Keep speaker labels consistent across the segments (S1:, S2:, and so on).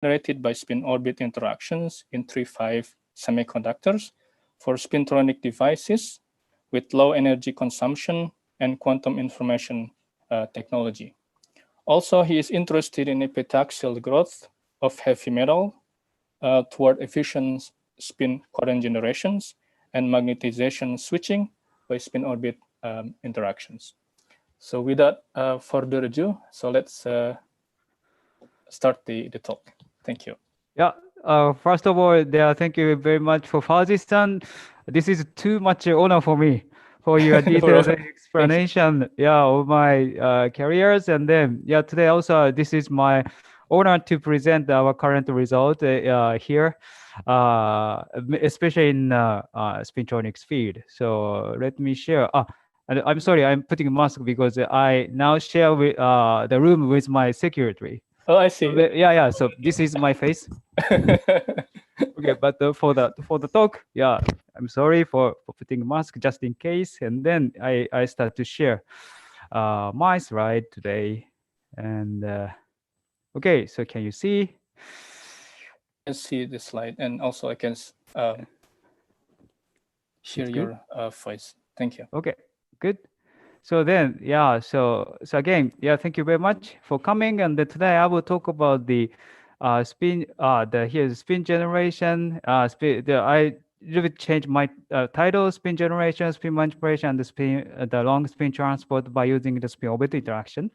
S1: generated by spin-orbit interactions in 3-5 semiconductors for spintronic devices with low energy consumption and quantum information technology. Also, he is interested in epitaxial growth of heavy metal toward efficient spin codon generations and magnetization switching by spin-orbit interactions. So without further ado, so let's start the talk. Thank you.
S2: Yeah. First of all, thank you very much for Fauzi-san. This is too much honor for me for your detailed explanation. Yeah, of my careers, and then today also this is my honor to present our current result here, especially in Spintronics field. So let me share. And I'm sorry, I'm putting a mask because I now share with, the room with my secretary.
S1: Oh, I see.
S2: Yeah. So this is my face. Okay, but for the talk, I'm sorry for putting a mask just in case, and then I start to share my slide today, and okay, so can you see?
S1: I can see the slide, and also I can share your voice. Thank you.
S2: Okay, good. So then, so again, thank you very much for coming. And today I will talk about the spin, here's spin generation. I really changed my title: spin generation, spin manipulation, and the long spin transport by using the spin orbit interaction.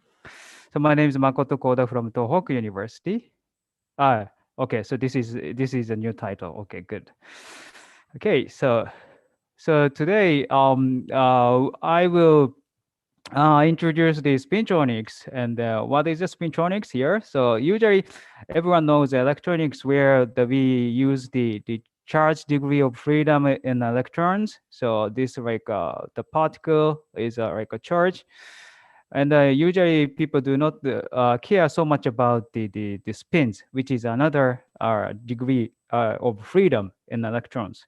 S2: So my name is Makoto Kohda from Tohoku University. Okay, so this is a new title. Okay, good. Okay, so today I will introduce the spintronics and what is the spintronics here. So usually everyone knows electronics where we use the charge degree of freedom in electrons. So this like the particle is like a charge, and usually people do not care so much about the spins, which is another degree of freedom in electrons.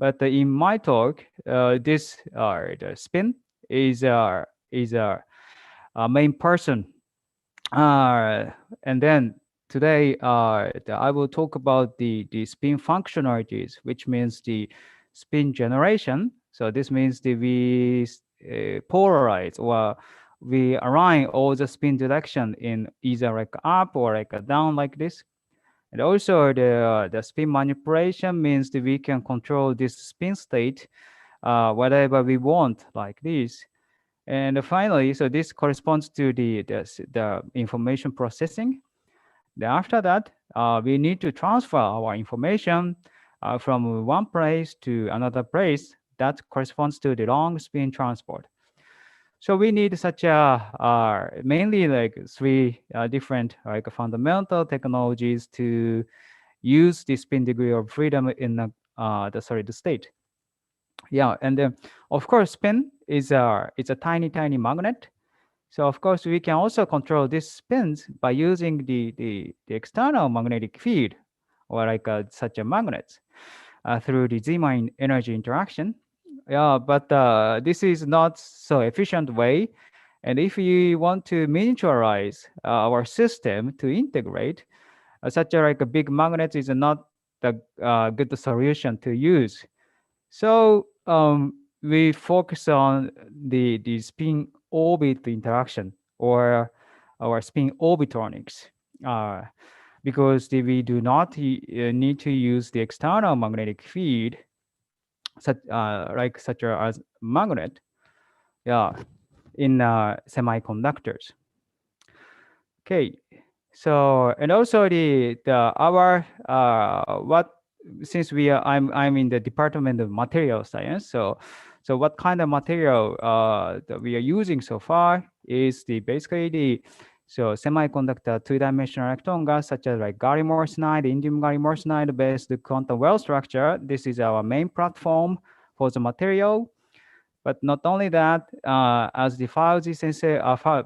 S2: But in my talk, this the spin is a main person, and then today I will talk about the spin functionalities, which means the spin generation. So this means that we polarize or we align all the spin direction in either like up or like down like this. And also the spin manipulation means that we can control this spin state whatever we want like this. And finally, so this corresponds to the information processing. Then after that, we need to transfer our information from one place to another place. That corresponds to the long spin transport. So we need such a mainly like three different like fundamental technologies to use the spin degree of freedom in the state. Yeah, and then of course spin is it's a tiny magnet. So of course we can also control these spins by using the external magnetic field or like such a magnets through the Zeeman energy interaction. Yeah, but this is not so efficient way. And if you want to miniaturize our system to integrate, such a like a big magnet is not the good solution to use. So we focus on the spin orbit interaction or our spin orbitronics because we do not need to use the external magnetic field such as magnet in semiconductors. Okay, so and also the our what since I'm in the department of material science, so what kind of material that we are using so far is basically the semiconductor two-dimensional electron gas such as like gallium arsenide, indium gallium arsenide based quantum well structure. This is our main platform for the material. But not only that, as the Fauzi sensei,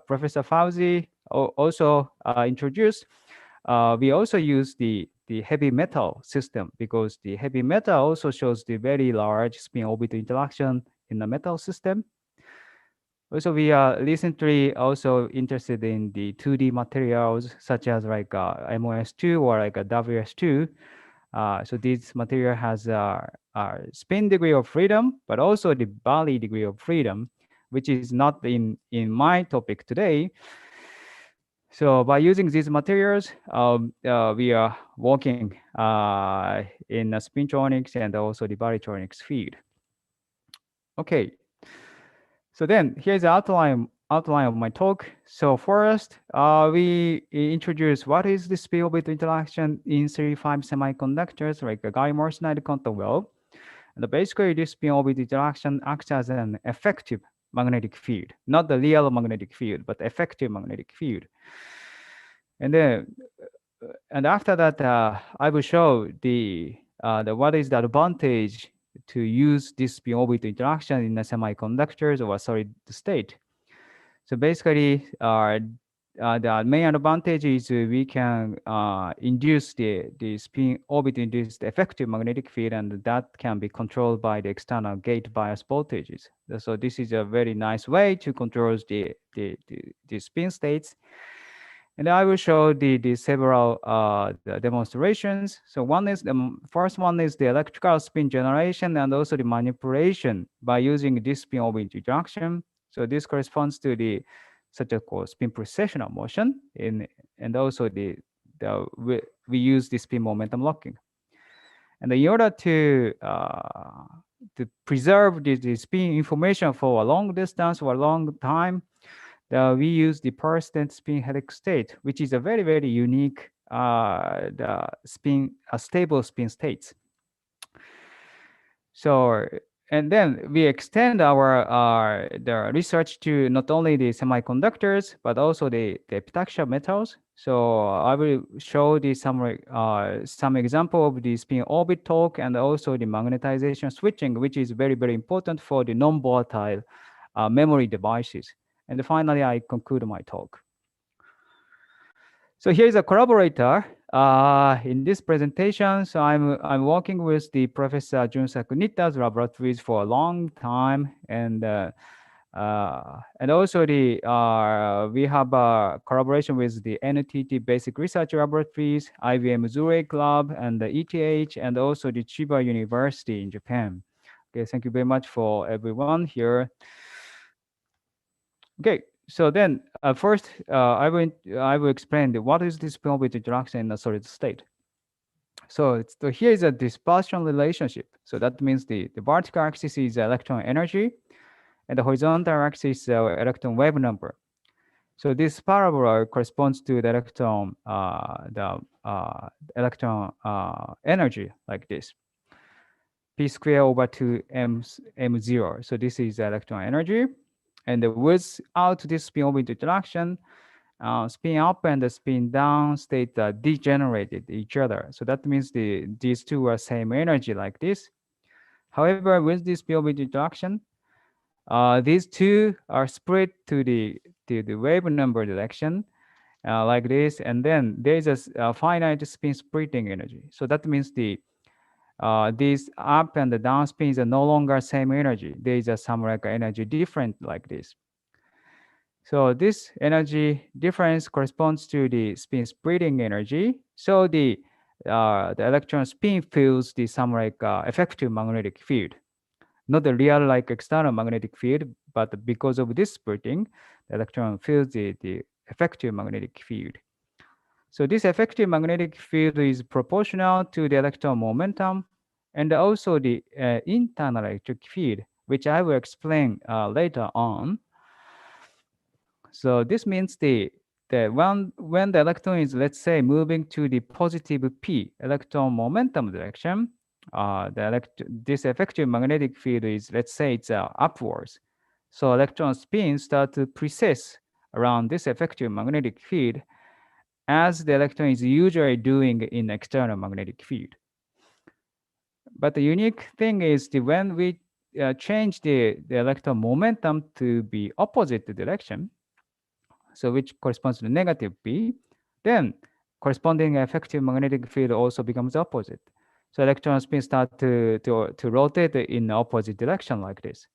S2: Professor Fauzi also introduced, we also use the heavy metal system because the heavy metal also shows the very large spin orbital interaction in the metal system. Also, we are recently also interested in the 2D materials such as like MOS2 or like a WS2. So this material has a spin degree of freedom, but also the Bali degree of freedom, which is not in my topic today. So by using these materials, we are working in Spintronics and also the Barytronics field. Okay, so then here's the outline of my talk. So first, we introduce what is the spin-orbit interaction in 35 semiconductors, like a gallium arsenide quantum well. And basically, this spin-orbit interaction acts as an effective magnetic field, not the real magnetic field, but effective magnetic field. And then, and after that, I will show the what is the advantage to use this spin-orbit interaction in a semiconductors or solid state. So basically, the main advantage is we can induce the spin orbit induced effective magnetic field, and that can be controlled by the external gate bias voltages. So this is a very nice way to control the spin states. And I will show the several the demonstrations. So one is the first one is the electrical spin generation and also the manipulation by using this spin orbit interaction. So this corresponds to the such a called spin precessional motion and also we use the spin momentum locking. And in order to preserve the spin information for a long distance or a long time, we use the persistent spin helix state, which is a very, very unique stable spin states. So, and then we extend our the research to not only the semiconductors, but also the epitaxial metals. So I will show some example of the spin orbit talk and also the magnetization switching, which is very, very important for the non-volatile memory devices. And finally, I conclude my talk. So here's a collaborator in this presentation. So I'm working with the Professor Junsaku Nitta's laboratories for a long time, and also we have a collaboration with the NTT Basic Research Laboratories, IBM Zurich Lab, and the ETH, and also the Chiba University in Japan. Okay, thank you very much for everyone here. Okay, so then first I will explain what is this spin orbit interaction in a solid state. So here is a dispersion relationship. So that means the vertical axis is electron energy, and the horizontal axis is electron wave number. So this parabola corresponds to the electron energy like this. P square over 2 m0. So this is electron energy. And without this spin orbit interaction, spin up and the spin down state degenerated each other. So that means these two are same energy like this. However, with this spin orbit interaction, these two are split to the wave number direction like this, and then there is a finite spin splitting energy. So that means these up and the down spins are no longer same energy. There is some like energy different like this. So this energy difference corresponds to the spin splitting energy. So the electron spin feels some like effective magnetic field, not the real like external magnetic field, but because of this splitting, the electron feels the effective magnetic field. So this effective magnetic field is proportional to the electron momentum and also the internal electric field, which I will explain later on. So this means when the electron is, let's say, moving to the positive p electron momentum direction, this effective magnetic field is, let's say, it's upwards. So electron spins start to precess around this effective magnetic field, as the electron is usually doing in external magnetic field. But the unique thing is when we change the electron momentum to be opposite direction, so which corresponds to negative p, then corresponding effective magnetic field also becomes opposite. So electron spin start to rotate in the opposite direction like this.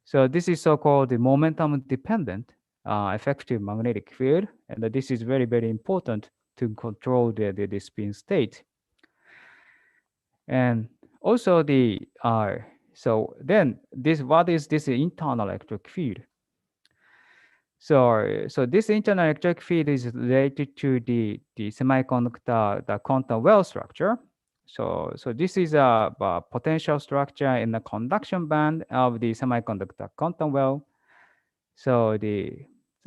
S2: So this is so-called the momentum-dependent effective magnetic field, and this is very, very important to control the spin state. And also so then what is this internal electric field? So this internal electric field is related to the semiconductor, the quantum well structure. So this is a potential structure in the conduction band of the semiconductor quantum well. So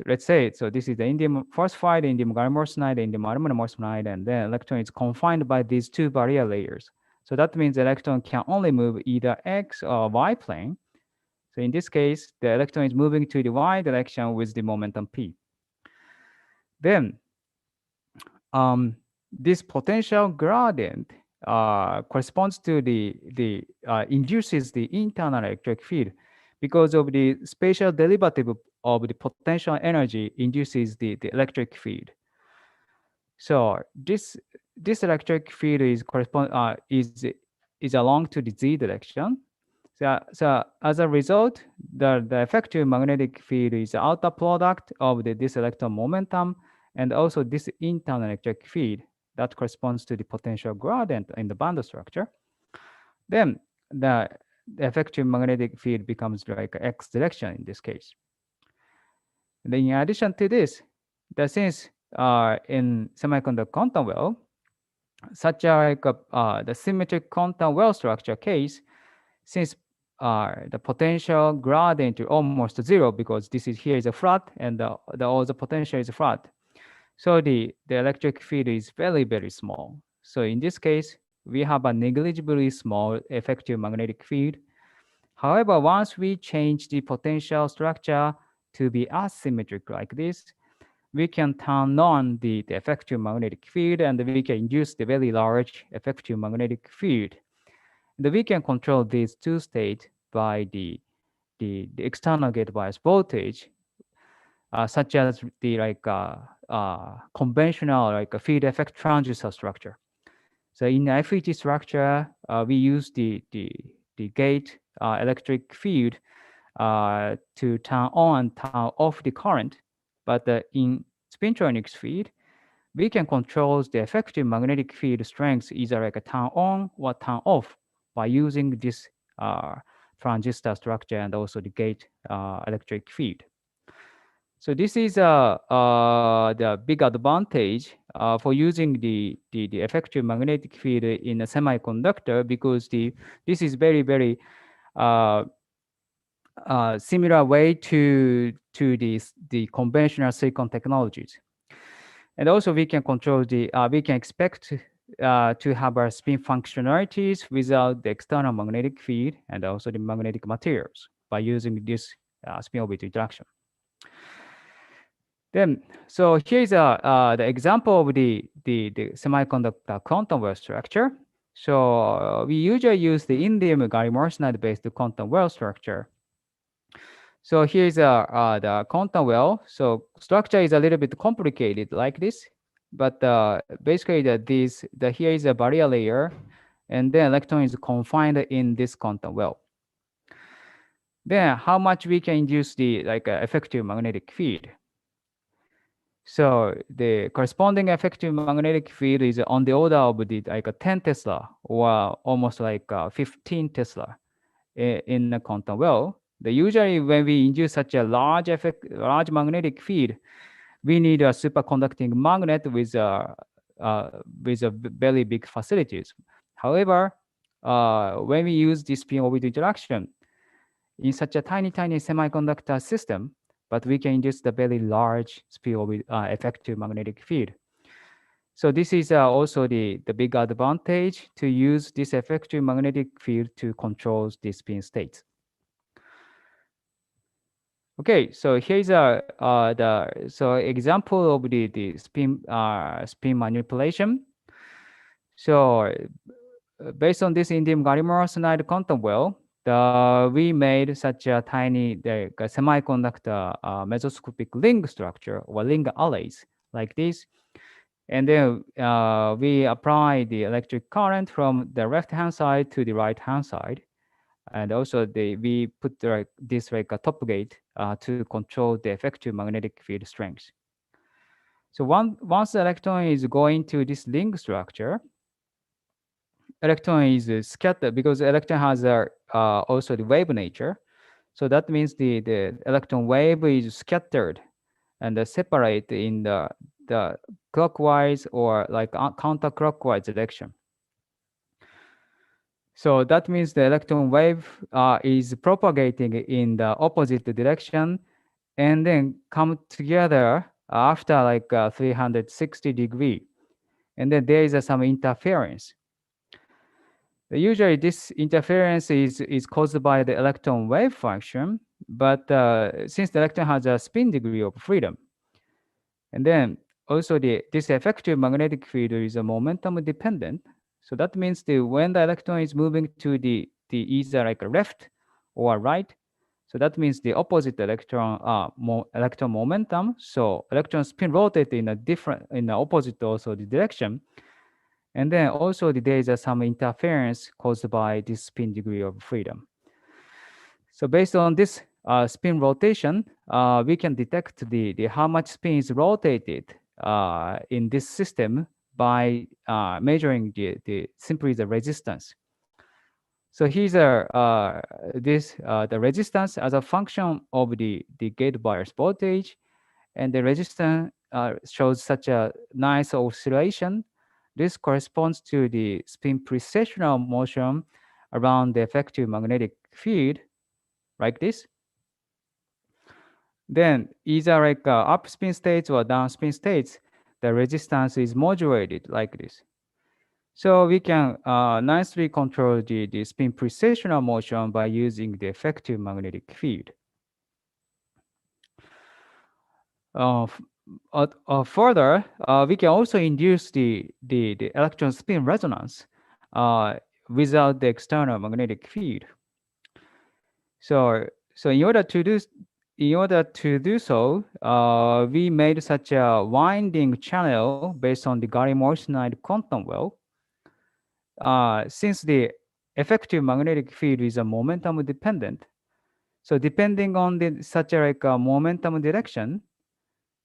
S2: let's say, so this is the indium phosphide, indium gallium arsenide, indium aluminum arsenide, and then electron is confined by these two barrier layers. So that means the electron can only move either X or Y plane. So in this case, the electron is moving to the Y direction with the momentum P. Then this potential gradient corresponds to the induces the internal electric field because of the spatial derivative of the potential energy induces the electric field. So this electric field is along to the z direction. So as a result, the effective magnetic field is the outer product of this electron momentum and also this internal electric field that corresponds to the potential gradient in the band structure. Then the effective magnetic field becomes like x direction in this case. And then in addition to this, since in semiconductor quantum well, such the symmetric quantum well structure case, since the potential gradient is almost zero because here is a flat and all the potential is flat. So the electric field is very, very small. So in this case, we have a negligibly small effective magnetic field. However, once we change the potential structure to be asymmetric like this, we can turn on the effective magnetic field and we can induce the very large effective magnetic field. And we can control these two states by the external gate bias voltage, such as the conventional field effect transistor structure. So in FET structure, we use the gate electric field to turn on and turn off the current. But in Spintronics field, we can control the effective magnetic field strength either like a turn on or turn off by using this transistor structure and also the gate electric field. So this is the big advantage for using the effective magnetic field in a semiconductor because this is very, very similar way to the conventional silicon technologies. And also we can control we can expect to have our spin functionalities without the external magnetic field and also the magnetic materials by using this spin orbit interaction. Then, so here's the example of the semiconductor quantum well structure. So we usually use the indium gallium arsenide based quantum well structure. So here's the quantum well. So structure is a little bit complicated like this, but basically here is a barrier layer, and then electron is confined in this quantum well. Then how much we can induce the effective magnetic field? So the corresponding effective magnetic field is on the order of 10 Tesla or almost 15 Tesla in the quantum well. Usually when we induce such a large magnetic field, we need a superconducting magnet with a very big facilities. However, when we use this spin orbit interaction in such a tiny semiconductor system, but we can induce the very large spin orbit effective magnetic field. So this is also the big advantage to use this effective magnetic field to control the spin states. Okay, so here's the example of the spin manipulation. So based on this indium gallium arsenide quantum well, we made such a tiny semiconductor mesoscopic ring structure or ring arrays like this. And then we apply the electric current from the left-hand side to the right-hand side. and also we put this like a top gate to control the effective magnetic field strength. So once the electron is going to this ring structure, electron is scattered because electron has also the wave nature. So that means the electron wave is scattered and separate in the clockwise or like counterclockwise direction. So that means the electron wave is propagating in the opposite direction and then come together after like 360-degree. And then there is some interference. Usually this interference is caused by the electron wave function, but since the electron has a spin degree of freedom, and then also this effective magnetic field is a momentum dependent. So that means when the electron is moving to the either like a left or right, so that means the opposite electron momentum. So electron spin rotate in the opposite also the direction. And then also there is some interference caused by this spin degree of freedom. So based on this spin rotation, we can detect the how much spin is rotated in this system by measuring simply the resistance. So here's the resistance as a function of the gate bias voltage, and the resistance shows such a nice oscillation. This corresponds to the spin precessional motion around the effective magnetic field, like this. Then either like up spin states or down spin states, the resistance is modulated like this. So we can nicely control the spin precessional motion by using the effective magnetic field. Further, we can also induce the electron spin resonance without the external magnetic field. So in order to do so, we made such a winding channel based on the gallium arsenide quantum well. Since the effective magnetic field is a momentum dependent, so depending on such a momentum direction,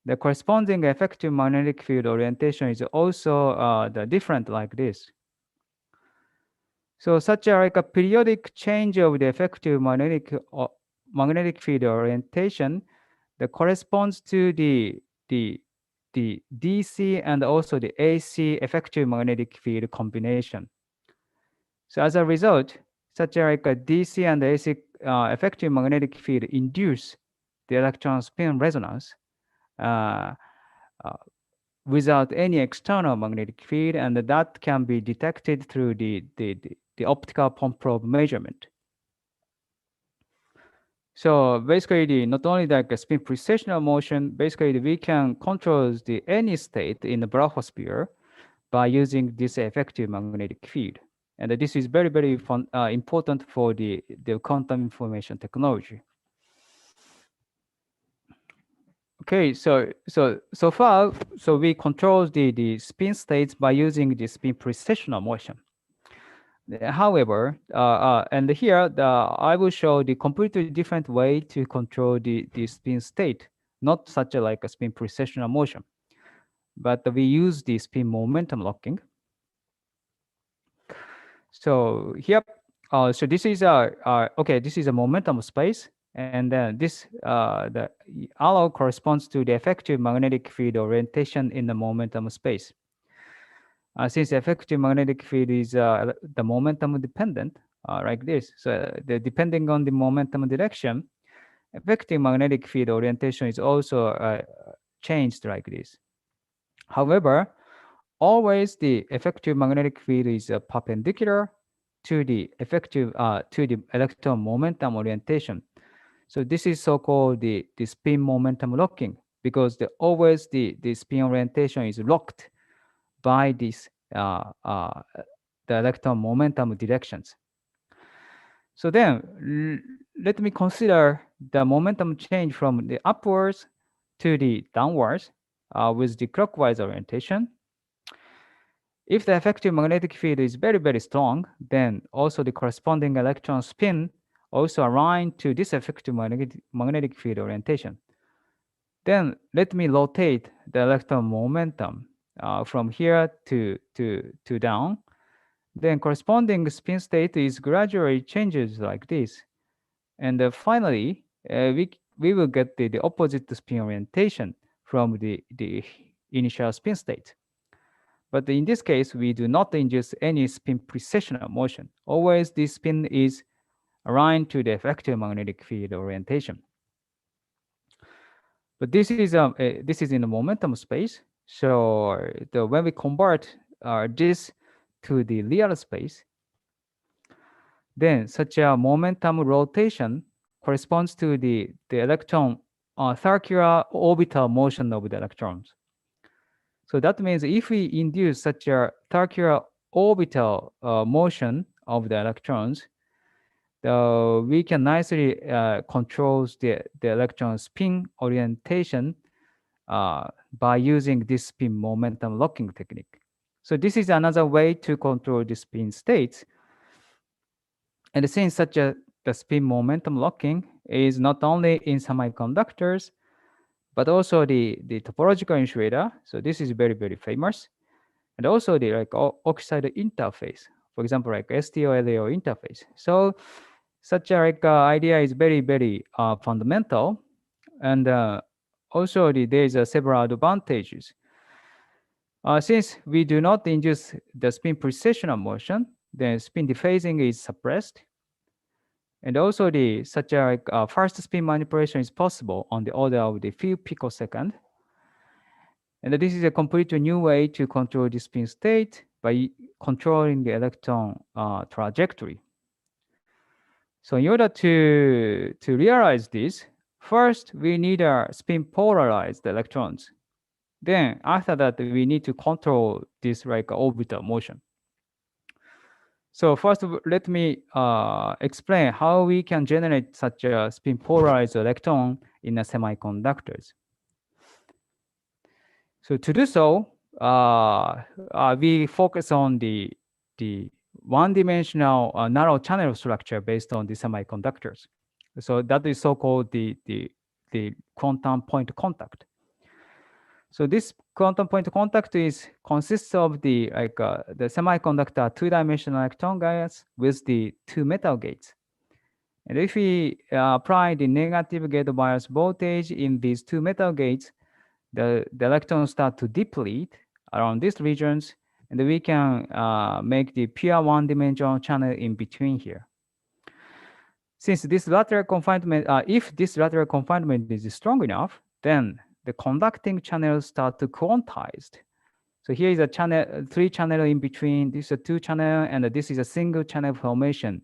S2: the corresponding effective magnetic field orientation is also different like this. So such a periodic change of the effective magnetic field orientation that corresponds to the DC and also the AC effective magnetic field combination. So as a result, such a DC and AC effective magnetic field induce the electron spin resonance without any external magnetic field, and that can be detected through the optical pump probe measurement. So basically, not only like a spin precessional motion, basically we can control any state in the brachiosphere by using this effective magnetic field. And this is very, very important for the quantum information technology. Okay, so far, we control the spin states by using the spin precessional motion. However, and here I will show the completely different way to control the spin state, not such like a spin precessional motion, but we use the spin momentum locking. So here, so this is this is a momentum space, and then this the arrow corresponds to the effective magnetic field orientation in the momentum space. Since effective magnetic field is the momentum dependent, like this, so depending on the momentum direction, effective magnetic field orientation is also changed like this. However, always the effective magnetic field is perpendicular to the effective to the electron momentum orientation. So this is so-called the spin momentum locking, because always the spin orientation is locked by this the electron momentum directions. So then let me consider the momentum change from the upwards to the downwards with the clockwise orientation. If the effective magnetic field is very, very strong, then also the corresponding electron spin also aligned to this effective magnetic field orientation. Then let me rotate the electron momentum from here to down. Then corresponding spin state is gradually changes like this. And finally, we will get the opposite spin orientation from the initial spin state. But in this case, we do not induce any spin precessional motion. Always this spin is aligned to the effective magnetic field orientation. But this is in the momentum space. So when we convert this to the real space, then such a momentum rotation corresponds to the electron circular orbital motion of the electrons. So that means if we induce such a circular orbital motion of the electrons, we can nicely control the electron spin orientation by using this spin momentum locking technique. So this is another way to control the spin states. And since the spin momentum locking is not only in semiconductors, but also the topological insulator. So this is very, very famous. And also the oxide interface, for example, like STO-LAO interface. So such a idea is very, very fundamental. And also there is several advantages. Since we do not induce the spin precessional motion, then spin dephasing is suppressed. And also such a fast spin manipulation is possible on the order of the few picosecond. And this is a completely new way to control the spin state by controlling the electron trajectory. So in order to realize this, first we need a spin polarized electrons. Then after that, we need to control this orbital motion. So first, let me explain how we can generate such a spin polarized electron in the semiconductors. So to do so, we focus on the one-dimensional narrow channel structure based on the semiconductors. So that is so-called the quantum point contact. So this quantum point contact consists of the semiconductor two-dimensional electron gas with the two metal gates. And if we apply the negative gate bias voltage in these two metal gates, the electrons start to deplete around these regions, and we can make the pure one-dimensional channel in between here. Since this lateral confinement, if this lateral confinement is strong enough, then the conducting channels start to quantized. So here is a channel, three channel in between. This is a two channel, and this is a single channel formation.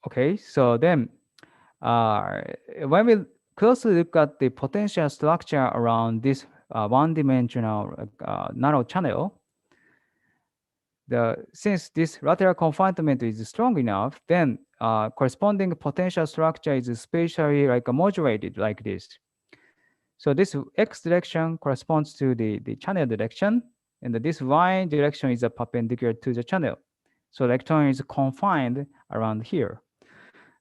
S2: Okay, so then when we closely look at the potential structure around this one-dimensional narrow channel, since this lateral confinement is strong enough, then corresponding potential structure is spatially modulated like this. So this X direction corresponds to the channel direction, and this Y direction is perpendicular to the channel. So electron is confined around here.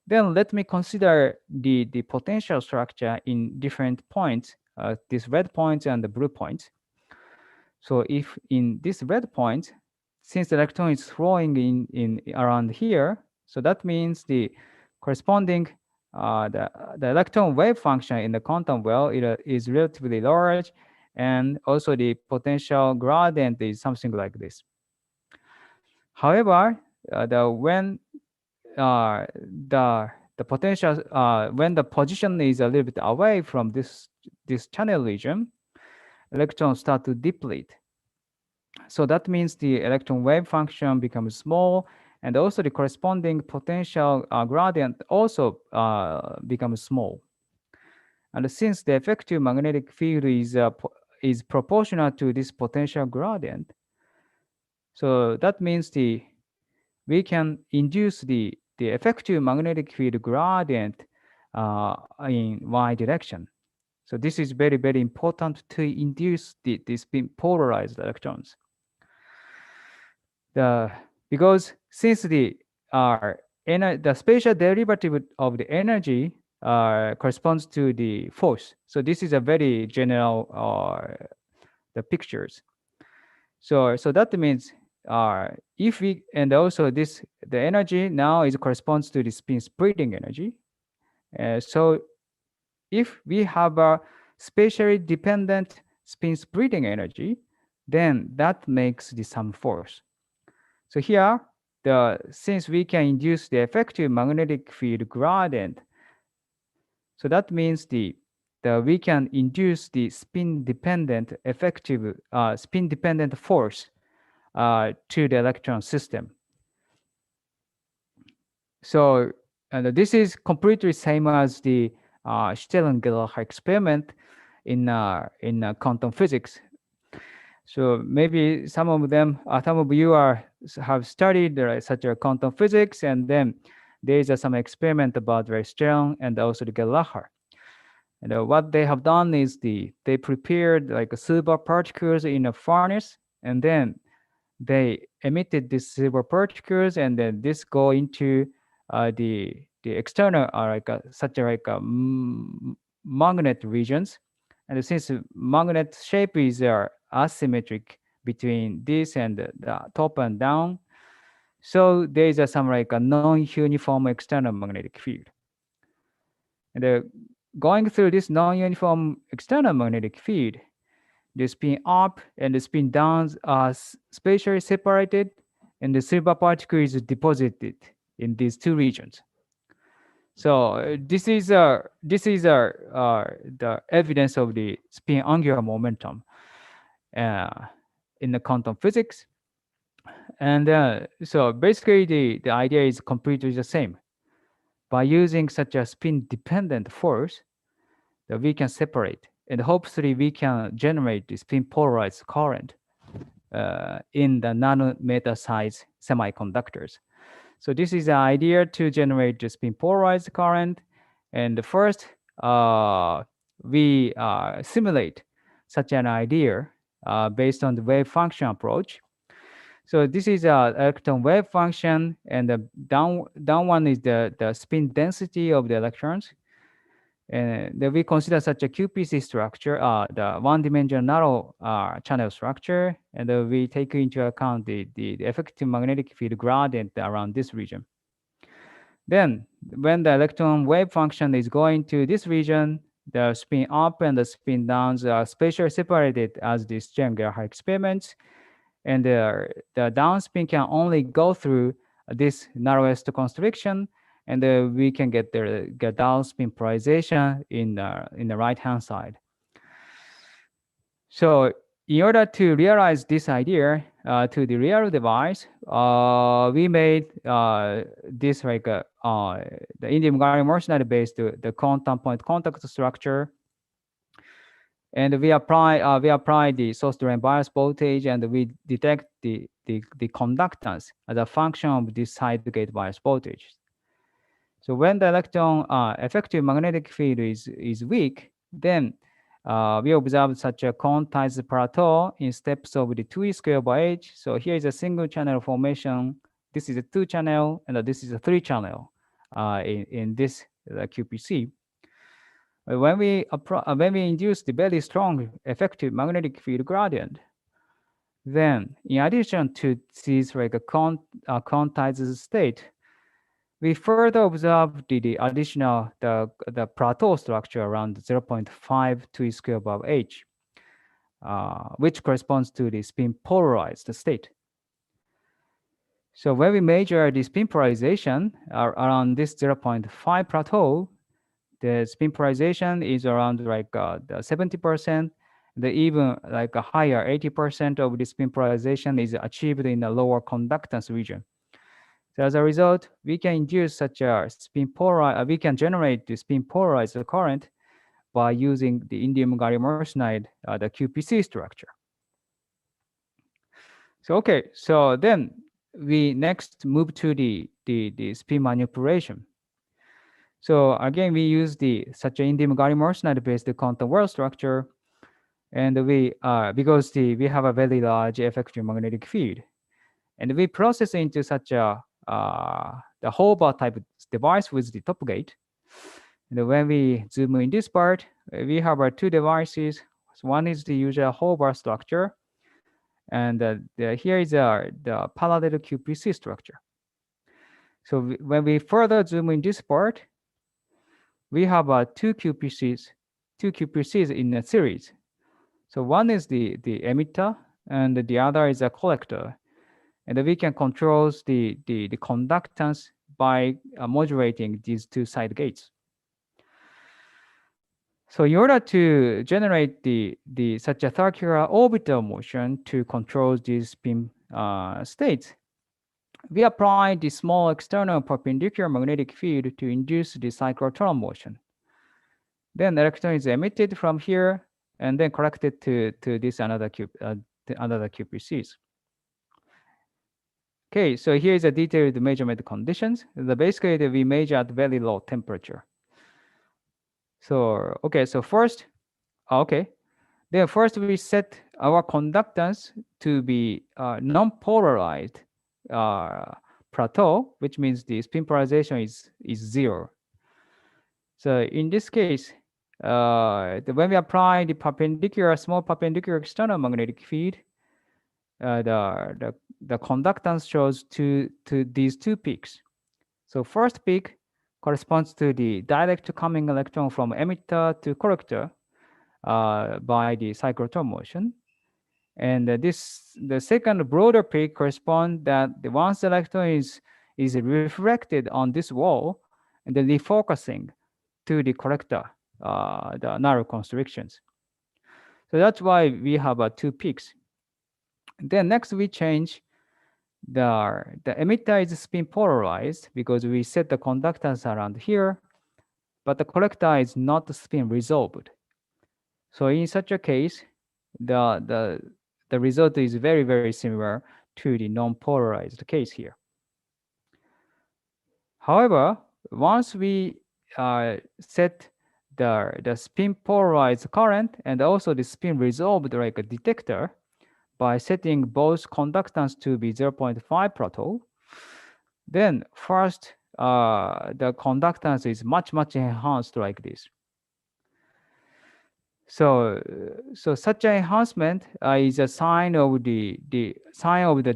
S2: Then let me consider the potential structure in different points, these red points and the blue points. So if in this red point, since the electron is flowing in around here, so that means the corresponding the electron wave function in the quantum well is relatively large, and also the potential gradient is something like this. However, when the potential when the position is a little bit away from this channel region, electrons start to deplete. So that means the electron wave function becomes small, and also the corresponding potential gradient also becomes small. And since the effective magnetic field is proportional to this potential gradient, so that means we can induce the effective magnetic field gradient in Y direction. So this is very, very important to induce the spin polarized electrons. because since the spatial derivative of the energy corresponds to the force. So this is a very general the pictures. So that means if we, and also this, the energy now is corresponds to the spin spreading energy. So if we have a spatially dependent spin spreading energy, then that makes the sum force. So here, since we can induce the effective magnetic field gradient, so that means we can induce the spin dependent effective spin dependent force to the electron system. So this is completely same as the Stellen-Geller experiment in quantum physics. So maybe some of you have studied such a quantum physics, and then there is some experiment about Stern and also the Geller. And what they have done is they prepared like silver particles in a furnace, and then they emitted these silver particles, and then this go into the external magnet regions. And since magnet shape is asymmetric between this and the top and down, so there is some like a non-uniform external magnetic field. And going through this non-uniform external magnetic field, the spin up and the spin down are spatially separated, and the silver particle is deposited in these two regions. So the evidence of the spin angular momentum uh, in the quantum physics. And so basically the idea is completely the same. By using such a spin dependent force, that we can separate, and hopefully we can generate the spin polarized current in the nanometer size semiconductors. So this is the idea to generate the spin polarized current. And first, we simulate such an idea based on the wave function approach. So this is a electron wave function, and the down one is the spin density of the electrons. And then we consider such a QPC structure, the one-dimensional narrow channel structure, and we take into account the effective magnetic field gradient around this region. Then, when the electron wave function is going to this region, the spin up and the spin downs are spatially separated as the Stern-Gerhard experiments, and the down spin can only go through this narrowest constriction, and we can get the down spin polarization in the right hand side. So in order to realize this idea to the real device, we made this like the indium gallium arsenide based the quantum point contact structure, and we apply the source drain bias voltage, and we detect the conductance as a function of this side gate bias voltage. So when the electron effective magnetic field is weak, then we observe such a quantized plateau in steps of the 2e squared by h. So here is a single channel formation. This is a 2 channel, and this is a 3 channel in this QPC. When we induce the very strong effective magnetic field gradient, then in addition to this like a quantized state, we further observe the additional the plateau structure around 0.5 2e squared above h, which corresponds to the spin polarized state. So when we measure the spin polarization around this 0.5 plateau, the spin polarization is around like the 70%. The even like a higher 80% of the spin polarization is achieved in the lower conductance region. So as a result, we can induce such a we can generate the spin polarized current by using the indium gallium arsenide, the QPC structure. So okay, so then we next move to the spin manipulation. So again, we use such an indium gallium arsenide based quantum world structure, and we because we have a very large effective magnetic field, and we process into such a the hover type device with the top gate. And when we zoom in this part, we have two devices. One is the usual hover structure, and here is the parallel QPC structure. So when we further zoom in this part, we have two QPCs in a series. So one is the emitter, and the other is a collector. And we can control the conductance by modulating these two side gates. So in order to generate the such a circular orbital motion to control these spin states, we apply the small external perpendicular magnetic field to induce the cyclotron motion. Then electron is emitted from here and then collected to this another QPCs. Okay, so here is a detailed measurement conditions. Basically, we measure at very low temperature. So okay, so first, then first we set our conductance to be non-polarized plateau, which means the spin polarization is 0. So in this case, when we apply the small perpendicular external magnetic field, the conductance shows to these two peaks. So first peak corresponds to the direct coming electron from emitter to collector by the cyclotron motion. And the second broader peak corresponds that the once the electron is reflected on this wall and then refocusing to the collector, the narrow constrictions. So that's why we have two peaks. Then next we change the emitter is spin polarized because we set the conductance around here, but the collector is not spin resolved. So in such a case, the result is very, very similar to the non-polarized case here. However, once we set the spin polarized current and also the spin resolved like a detector by setting both conductance to be 0.5 plateau, then first the conductance is much enhanced like this. So such an enhancement is a sign of the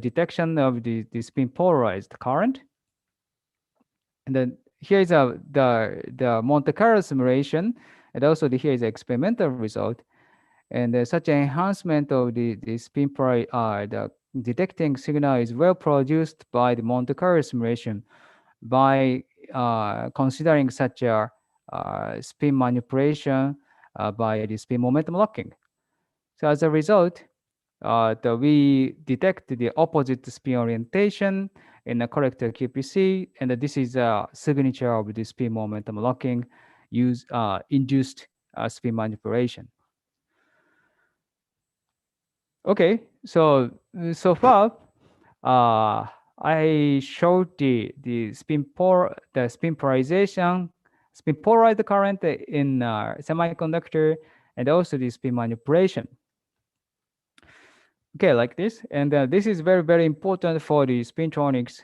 S2: detection of the spin polarized current. And then here is the Monte Carlo simulation, and also here is the experimental result. And such an enhancement of the spin the detecting signal is well produced by the Monte Carlo simulation by considering such a spin manipulation by the spin momentum locking. So as a result, we detect the opposite spin orientation in a correct QPC, and this is a signature of the spin momentum locking induced spin manipulation. Okay, so far I showed the spin polarization, spin polarized current in semiconductor, and also the spin manipulation. Okay, like this, and this is very important for the Spintronics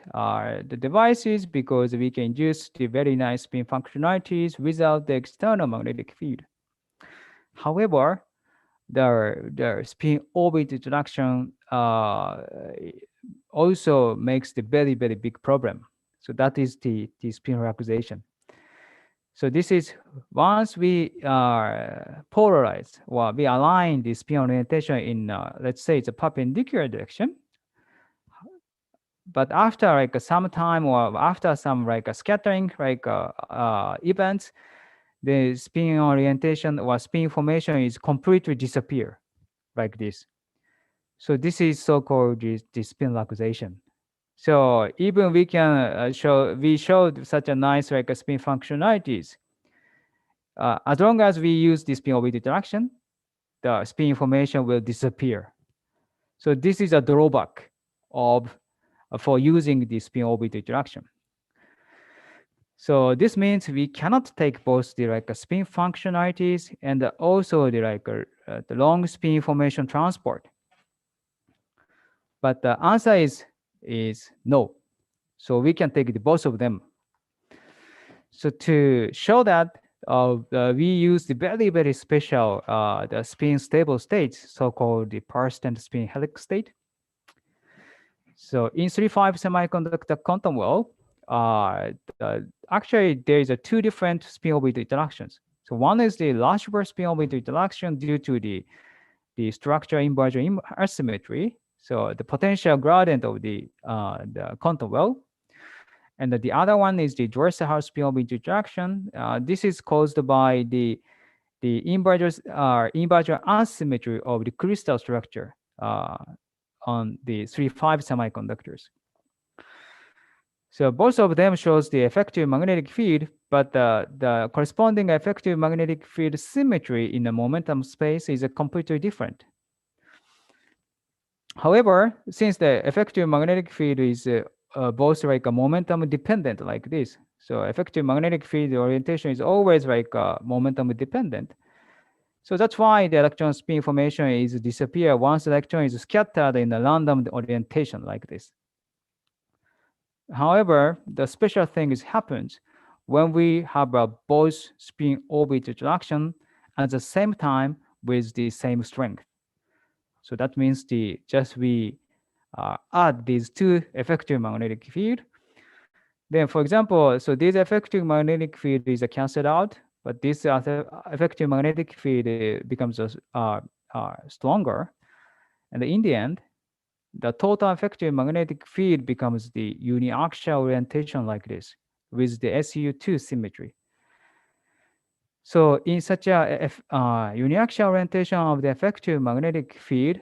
S2: the devices because we can use the very nice spin functionalities without the external magnetic field. However, the spin orbit introduction also makes the very big problem. So that is the spin relaxation. So this is once we polarize or we align the spin orientation in let's say it's a perpendicular direction. But after like some time or after some like a scattering like events, the spin orientation or spin formation is completely disappear like this. So this is so-called the spin relaxation. So even we can we showed such a nice like a spin functionalities. As long as we use the spin orbit interaction, the spin information will disappear. So this is a drawback of for using the spin orbit interaction. So this means we cannot take both the like spin functionalities and also the like the long spin information transport. But the answer is is no. So we can take the both of them. So to show that, we use the very, very special the spin stable states, so-called the persistent spin helix state. So in 3-5 semiconductor quantum well, actually there is a two different spin orbital interactions. So one is the Rashburn spin orbital interaction due to the structure inversion asymmetry. So the potential gradient of the quantum well. And the other one is the Dresser-Hart spin orbital interaction. This is caused by the inversion asymmetry of the crystal structure on the 3-5 semiconductors. So both of them shows the effective magnetic field, but the corresponding effective magnetic field symmetry in the momentum space is completely different. However, since the effective magnetic field is both like a momentum dependent like this, so effective magnetic field orientation is always like momentum dependent. So that's why the electron spin information is disappear once the electron is scattered in a random orientation like this. However, the special thing is happens when we have a both spin orbit interaction at the same time with the same strength. So that means we add these two effective magnetic field. Then, for example, so this effective magnetic field is cancelled out, but this effective magnetic field becomes stronger. And in the end, the total effective magnetic field becomes the uniaxial orientation like this with the SU2 symmetry. So in such a uniaxial orientation of the effective magnetic field,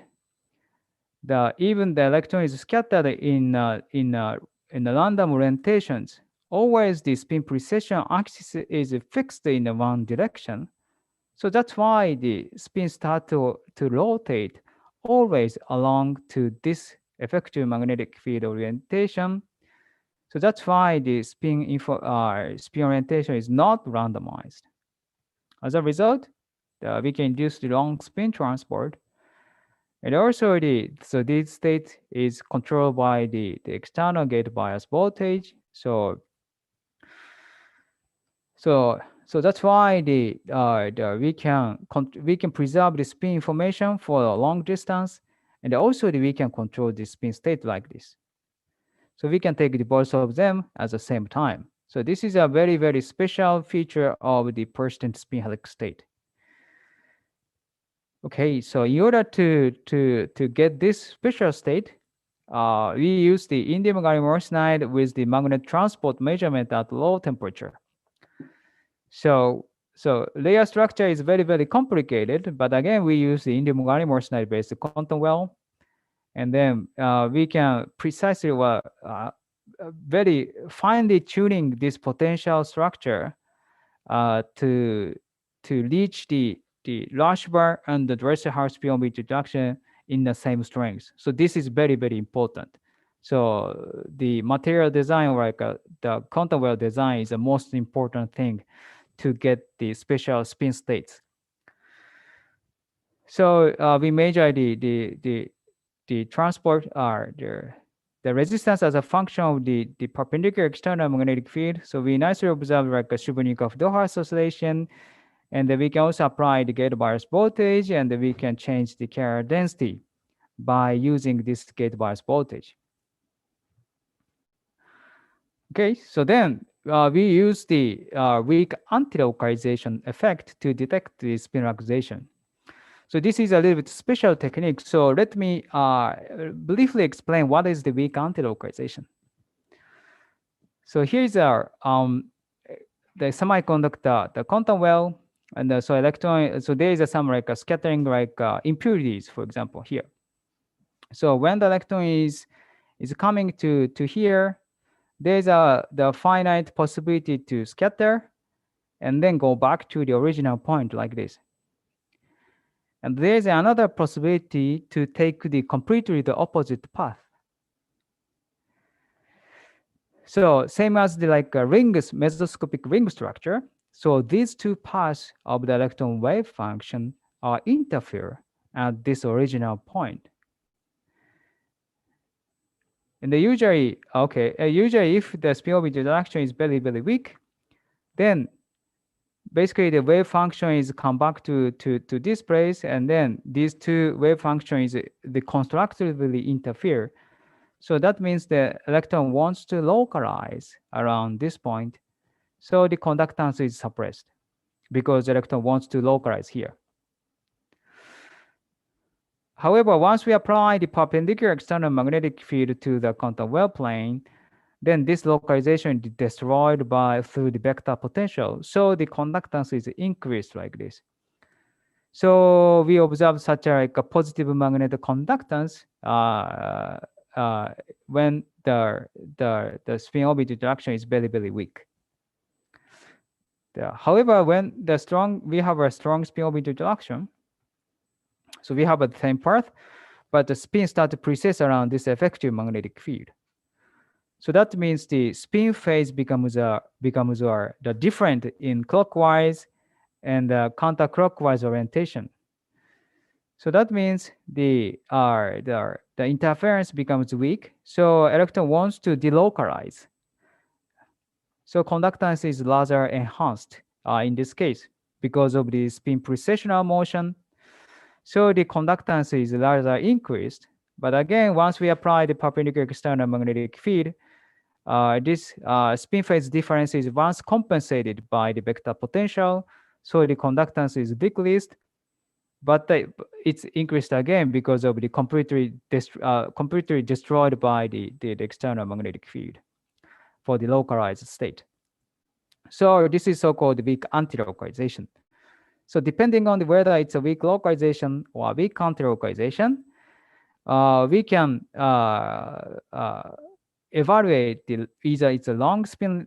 S2: even the electron is scattered in the random orientations. Always the spin precession axis is fixed in one direction. So that's why the spin start to rotate always along to this effective magnetic field orientation. So that's why the spin orientation is not randomized. As a result, we can induce the long spin transport. And also this state is controlled by the external gate bias voltage. So that's why we can preserve the spin information for a long distance, and also we can control the spin state like this. So we can take the both of them at the same time. So this is a very, very special feature of the persistent spin helix state. Okay, so in order to get this special state, we use the indium gallium arsenide with the magnet transport measurement at low temperature. So layer structure is very, very complicated, but again, we use the indium gallium arsenide based quantum well, and then we can precisely very finely tuning this potential structure to reach the Rashburn and the Dresser-Hart spin orbit reduction in the same strength. So this is very, very important. So the material design, like the quantum well design, is the most important thing to get the special spin states. So we measure the transport the resistance as a function of the perpendicular external magnetic field. So we nicely observe like a Cherenkov-Doherty oscillation, and then we can also apply the gate bias voltage, and then we can change the carrier density by using this gate bias voltage. Okay, so then we use the weak antilocalization effect to detect the spin relaxation. So this is a little bit special technique. So let me briefly explain what is the weak antilocalization. So here's our the semiconductor, the quantum well, and so electron. So there is some like a scattering like impurities, for example, here. So when the electron is coming to here, there's the finite possibility to scatter and then go back to the original point like this. And there's another possibility to take the completely the opposite path. So same as the like mesoscopic ring structure. So these two paths of the electron wave function are interfere at this original point. And usually, usually if the spin-orbit interaction is very, very weak, then basically the wave function is come back to this place, and then these two wave functions they constructively interfere. So that means the electron wants to localize around this point. So the conductance is suppressed because the electron wants to localize here. However, once we apply the perpendicular external magnetic field to the quantum wave plane, then this localization is destroyed through the vector potential. So the conductance is increased like this. So we observe such a positive magnetic conductance when the spin-orbit interaction is very, very weak. However, when we have a strong spin-orbit interaction, so we have the same path, but the spin starts to precess around this effective magnetic field. So that means the spin phase becomes the different in clockwise and counterclockwise orientation. So that means the interference becomes weak. So electron wants to delocalize. So conductance is rather enhanced in this case because of the spin precessional motion. So the conductance is rather increased. But again, once we apply the perpendicular external magnetic field, this spin phase difference is once compensated by the vector potential. So the conductance is decreased, but it's increased again because of the completely destroyed by the external magnetic field for the localized state. So this is so-called weak anti-localization. So depending on whether it's a weak localization or a weak anti-localization, we can evaluate either it's a long spin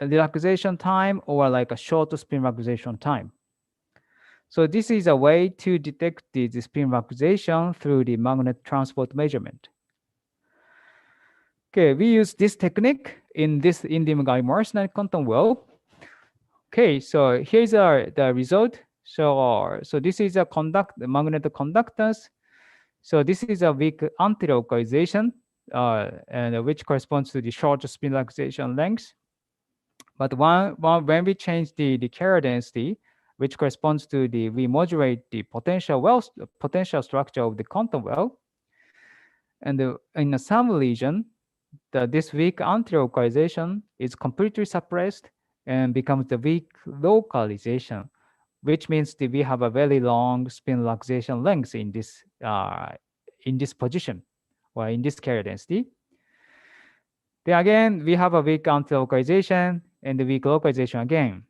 S2: relaxation time or like a short spin relaxation time. So this is a way to detect the spin relaxation through the magnet transport measurement. Okay, we use this technique in this indium gallium arsenide quantum well. Okay, so here's the result. So this is a magnetic conductance. So this is a weak anti-localization, and which corresponds to the short spin relaxation length. But when we change the carrier density, which corresponds to we modulate the potential structure of the quantum well, and in some region, this weak anti-localization is completely suppressed and becomes the weak localization, which means that we have a very long spin relaxation length in this position or in this carrier density. Then again, we have a weak anti-localization and the weak localization again.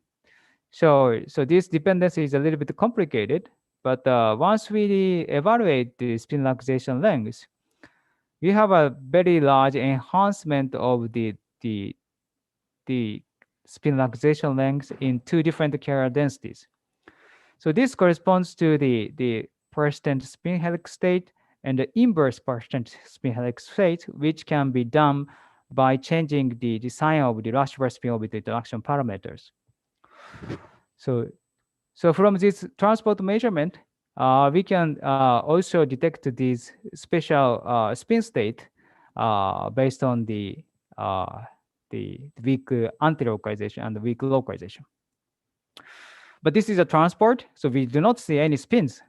S2: So this dependency is a little bit complicated, but once we evaluate the spin relaxation length, we have a very large enhancement of the spin relaxation length in two different carrier densities. So this corresponds to the persistent spin helix state and the inverse persistent spin helix state, which can be done by changing the sign of the Rushworth spin-orbit interaction parameters. So from this transport measurement, we can also detect these special spin state based on the weak anti-localization and the weak localization. But this is a transport, so we do not see any spins.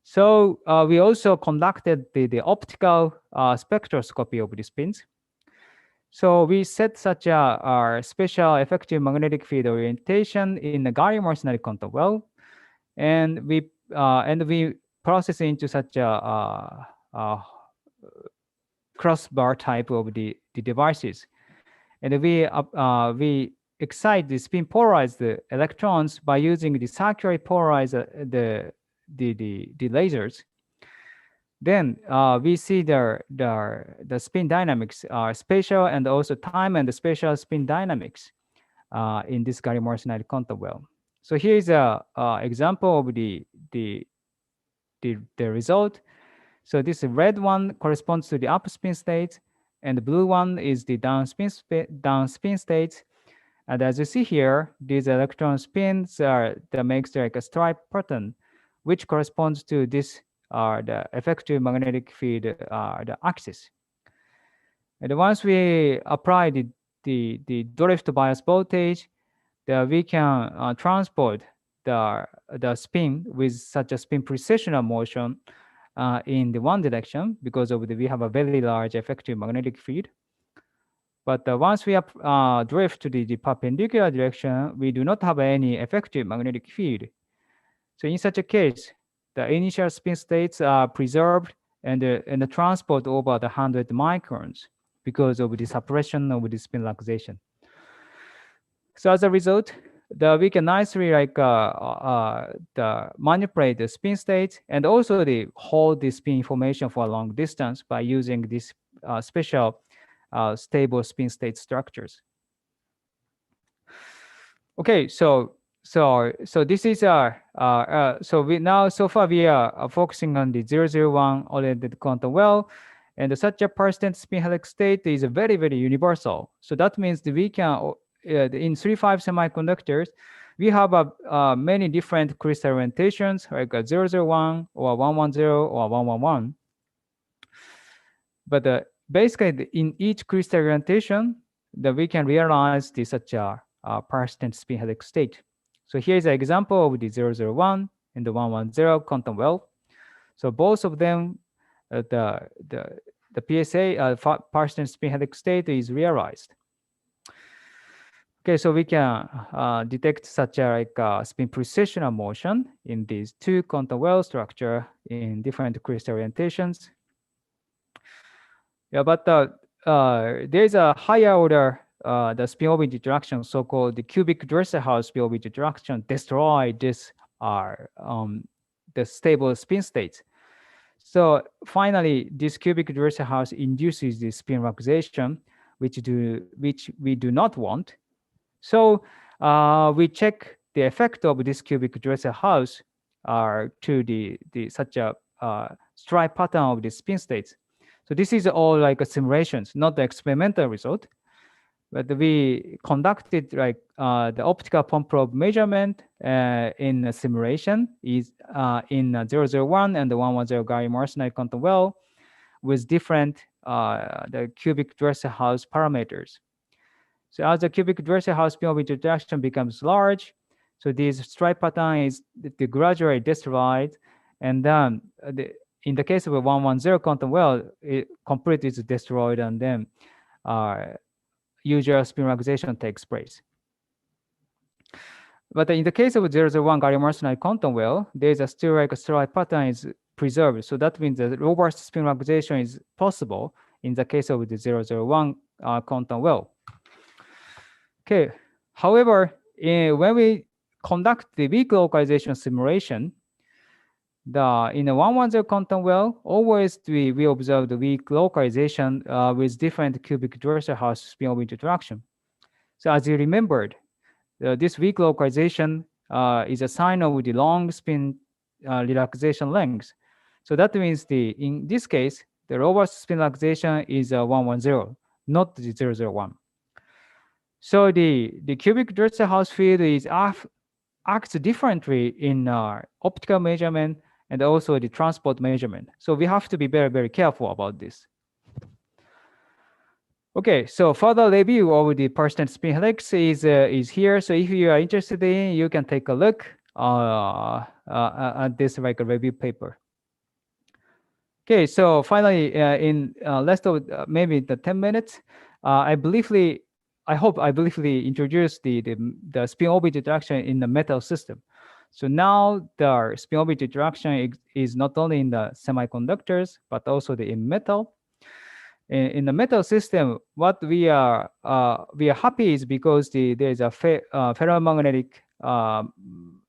S2: So we also conducted the optical spectroscopy of the spins. So we set such a special effective magnetic field orientation in the gallium arsenide quantum well, and we process into such a crossbar type of the devices, and we excite the spin polarized electrons by using the circularly polarized the lasers. Then we see the spin dynamics, spatial and also time and the spatial spin dynamics in this gallium arsenide quantum well. So here is a example of the result. So this red one corresponds to the up spin state, and the blue one is the down spin state. And as you see here, these electron spins that makes like a stripe pattern, which corresponds to this the effective magnetic field the axis. And once we apply the drift bias voltage, we can transport the spin with such a spin precessional motion in the one direction because of we have a very large effective magnetic field. But once we drift to the perpendicular direction, we do not have any effective magnetic field. So in such a case, the initial spin states are preserved and the transport over the 100 microns because of the suppression of the spin relaxation. So as a result, we can nicely manipulate the spin state and also hold the spin information for a long distance by using this special stable spin state structures. Okay, so this is so we now so far we are focusing on the 001 oriented quantum well, and such a persistent spin helix state is very universal. So that means that we can in 3-5 semiconductors we have many different crystal orientations like 001 or 110 or 111. But basically in each crystal orientation that we can realize such a persistent spin helix state. So here's an example of the 001 and the 110 quantum well. So both of them, the PSA persistent spin helix state is realized. Okay, so we can detect such a spin precessional motion in these two quantum well structure in different crystal orientations. Yeah, but there's a higher order the spin orbit interaction, so-called the cubic Dresser-Haus spin orbit interaction, destroy this the stable spin states. So finally, this cubic Dresser-Haus induces the spin relaxation, which we do not want. So we check the effect of this cubic Dresser-Haus to the such a stripe pattern of the spin states. So this is all like simulations, not the experimental result. But we conducted the optical pump probe measurement in a simulation is in 001 and the 110 gallium arsenide quantum well with different the cubic Dresser-Haus parameters. So as the cubic Dresser-Haus spin orbit interaction becomes large, so this stripe pattern is gradually destroyed, and then in the case of a 110 quantum well, it completely is destroyed, and then usual spin relaxation takes place. But in the case of 001 gallium arsenide quantum well, there's still like a stripe pattern is preserved. So that means the robust spin relaxation is possible in the case of the 001 quantum well. Okay. However, when we conduct the weak localization simulation, in a 110 quantum well, always we observe the weak localization with different cubic Dresser-Haus spin orbit interaction. So as you remembered, this weak localization is a sign of the long spin relaxation length. So that means in this case, the robust spin relaxation is 110, not the 001. So the cubic Dresser-Haus field acts differently in optical measurement and also the transport measurement. So we have to be very careful about this. Okay, so further review of the persistent spin helix is here. So if you are interested in, you can take a look at this like a review paper. Okay, so finally, in less of maybe the 10 minutes, I briefly introduce the spin orbit interaction in the metal system. So now the spin orbit interaction is not only in the semiconductors, but also in metal. In the metal system, what we are happy is because there is a ferromagnetic,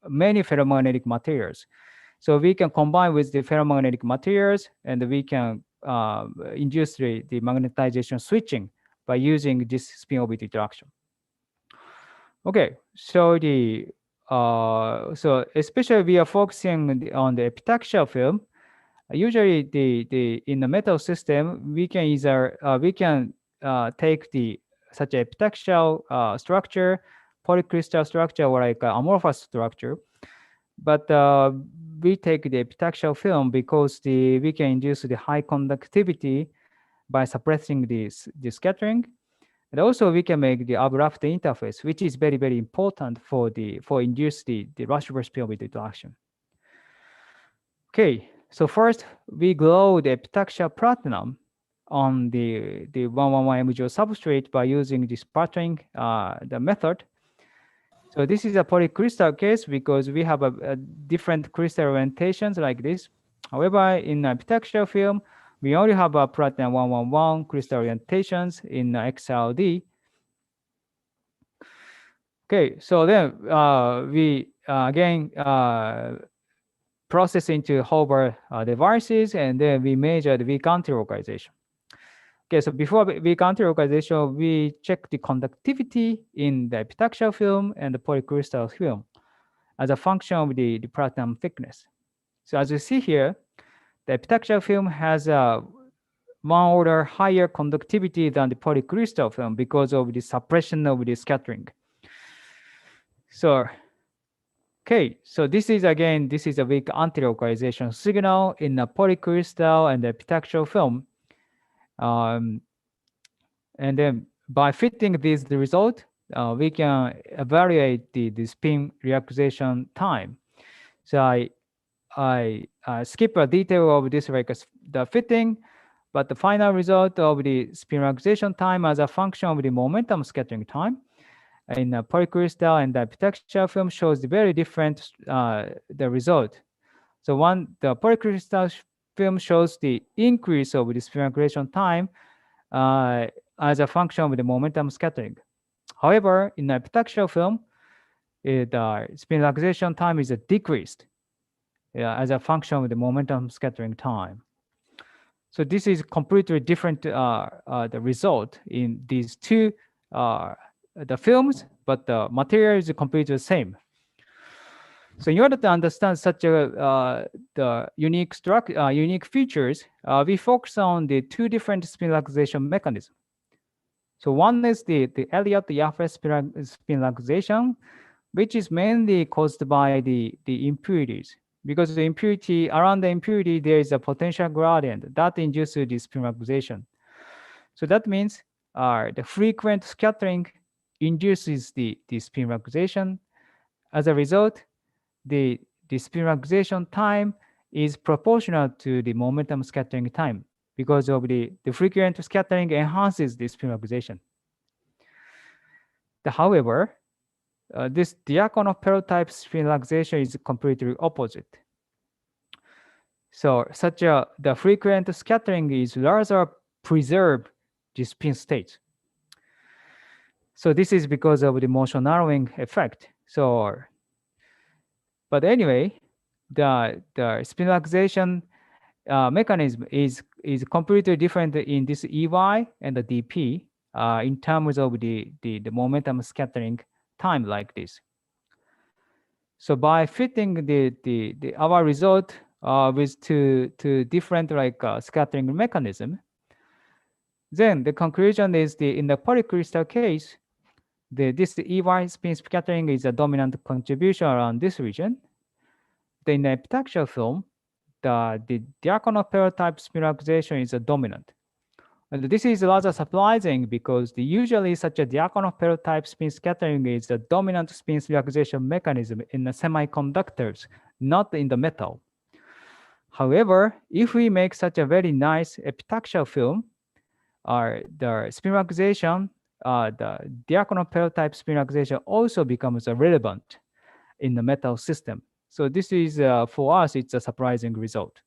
S2: many ferromagnetic materials. So we can combine with the ferromagnetic materials, and we can induce the magnetization switching by using this spin orbit interaction. Okay, so so especially we are focusing on the epitaxial film. Usually, in the metal system, we can either take such a epitaxial structure, polycrystal structure, or like amorphous structure. But we take the epitaxial film because we can induce the high conductivity by suppressing the scattering. And also we can make the abrupt interface, which is very, very important for induce the rush reverse field with interaction. Okay, so first we glow the epitaxial platinum on the 111 MgO substrate by using this sputtering the method. So this is a polycrystal case because we have a different crystal orientations like this. However, in epitaxial film, we only have a platinum 111 crystal orientations in XLD. Okay, so then we again process into Hobart devices, and then we measure the weak antilocalization. Okay, so before weak antilocalization, we check the conductivity in the epitaxial film and the polycrystal film as a function of the platinum thickness. So as you see here, the epitaxial film has a one order higher conductivity than the polycrystal film because of the suppression of the scattering. So, okay, so this is a weak antilocalization signal in the polycrystal and the epitaxial film. And then by fitting the result, we can evaluate the spin relaxation time. So I skip a detail of this, like the fitting, but the final result of the spin relaxation time as a function of the momentum scattering time in the polycrystal and the epitaxial film shows the very different the result. So the polycrystal film shows the increase of the spin relaxation time as a function of the momentum scattering. However, in the epitaxial film, the spin relaxation time is decreased as a function of the momentum scattering time. So this is completely different the result in these two the films, but the material is completely the same. So in order to understand such a the unique features, we focus on the two different spin relaxation mechanisms. So one is the Elliott-Jaffe spin relaxation, which is mainly caused by the impurities. Because the impurity, around the impurity, there is a potential gradient that induces the spin relaxation. So that means the frequent scattering induces the spin relaxation. As a result, the spin relaxation time is proportional to the momentum scattering time because of the frequent scattering enhances the spin relaxation. However, this Diakonov perotype spin relaxation is completely opposite. So the frequent scattering is rather preserve the spin state. So this is because of the motion narrowing effect. So, but anyway, the spin relaxation mechanism is completely different in this EY and the DP in terms of the momentum scattering time like this. So by fitting our result with two different scattering mechanism, then the conclusion is in the polycrystal case, this EY spin scattering is a dominant contribution around this region. In the epitaxial film, the Diakonov perotype spin relaxation is a dominant. And this is rather surprising because usually such a Diakonov perotype spin scattering is the dominant spin relaxation mechanism in the semiconductors, not in the metal. However, if we make such a very nice epitaxial film, the spin relaxation, the Diakonov perotype spin relaxation also becomes relevant in the metal system. So this is, for us, it's a surprising result.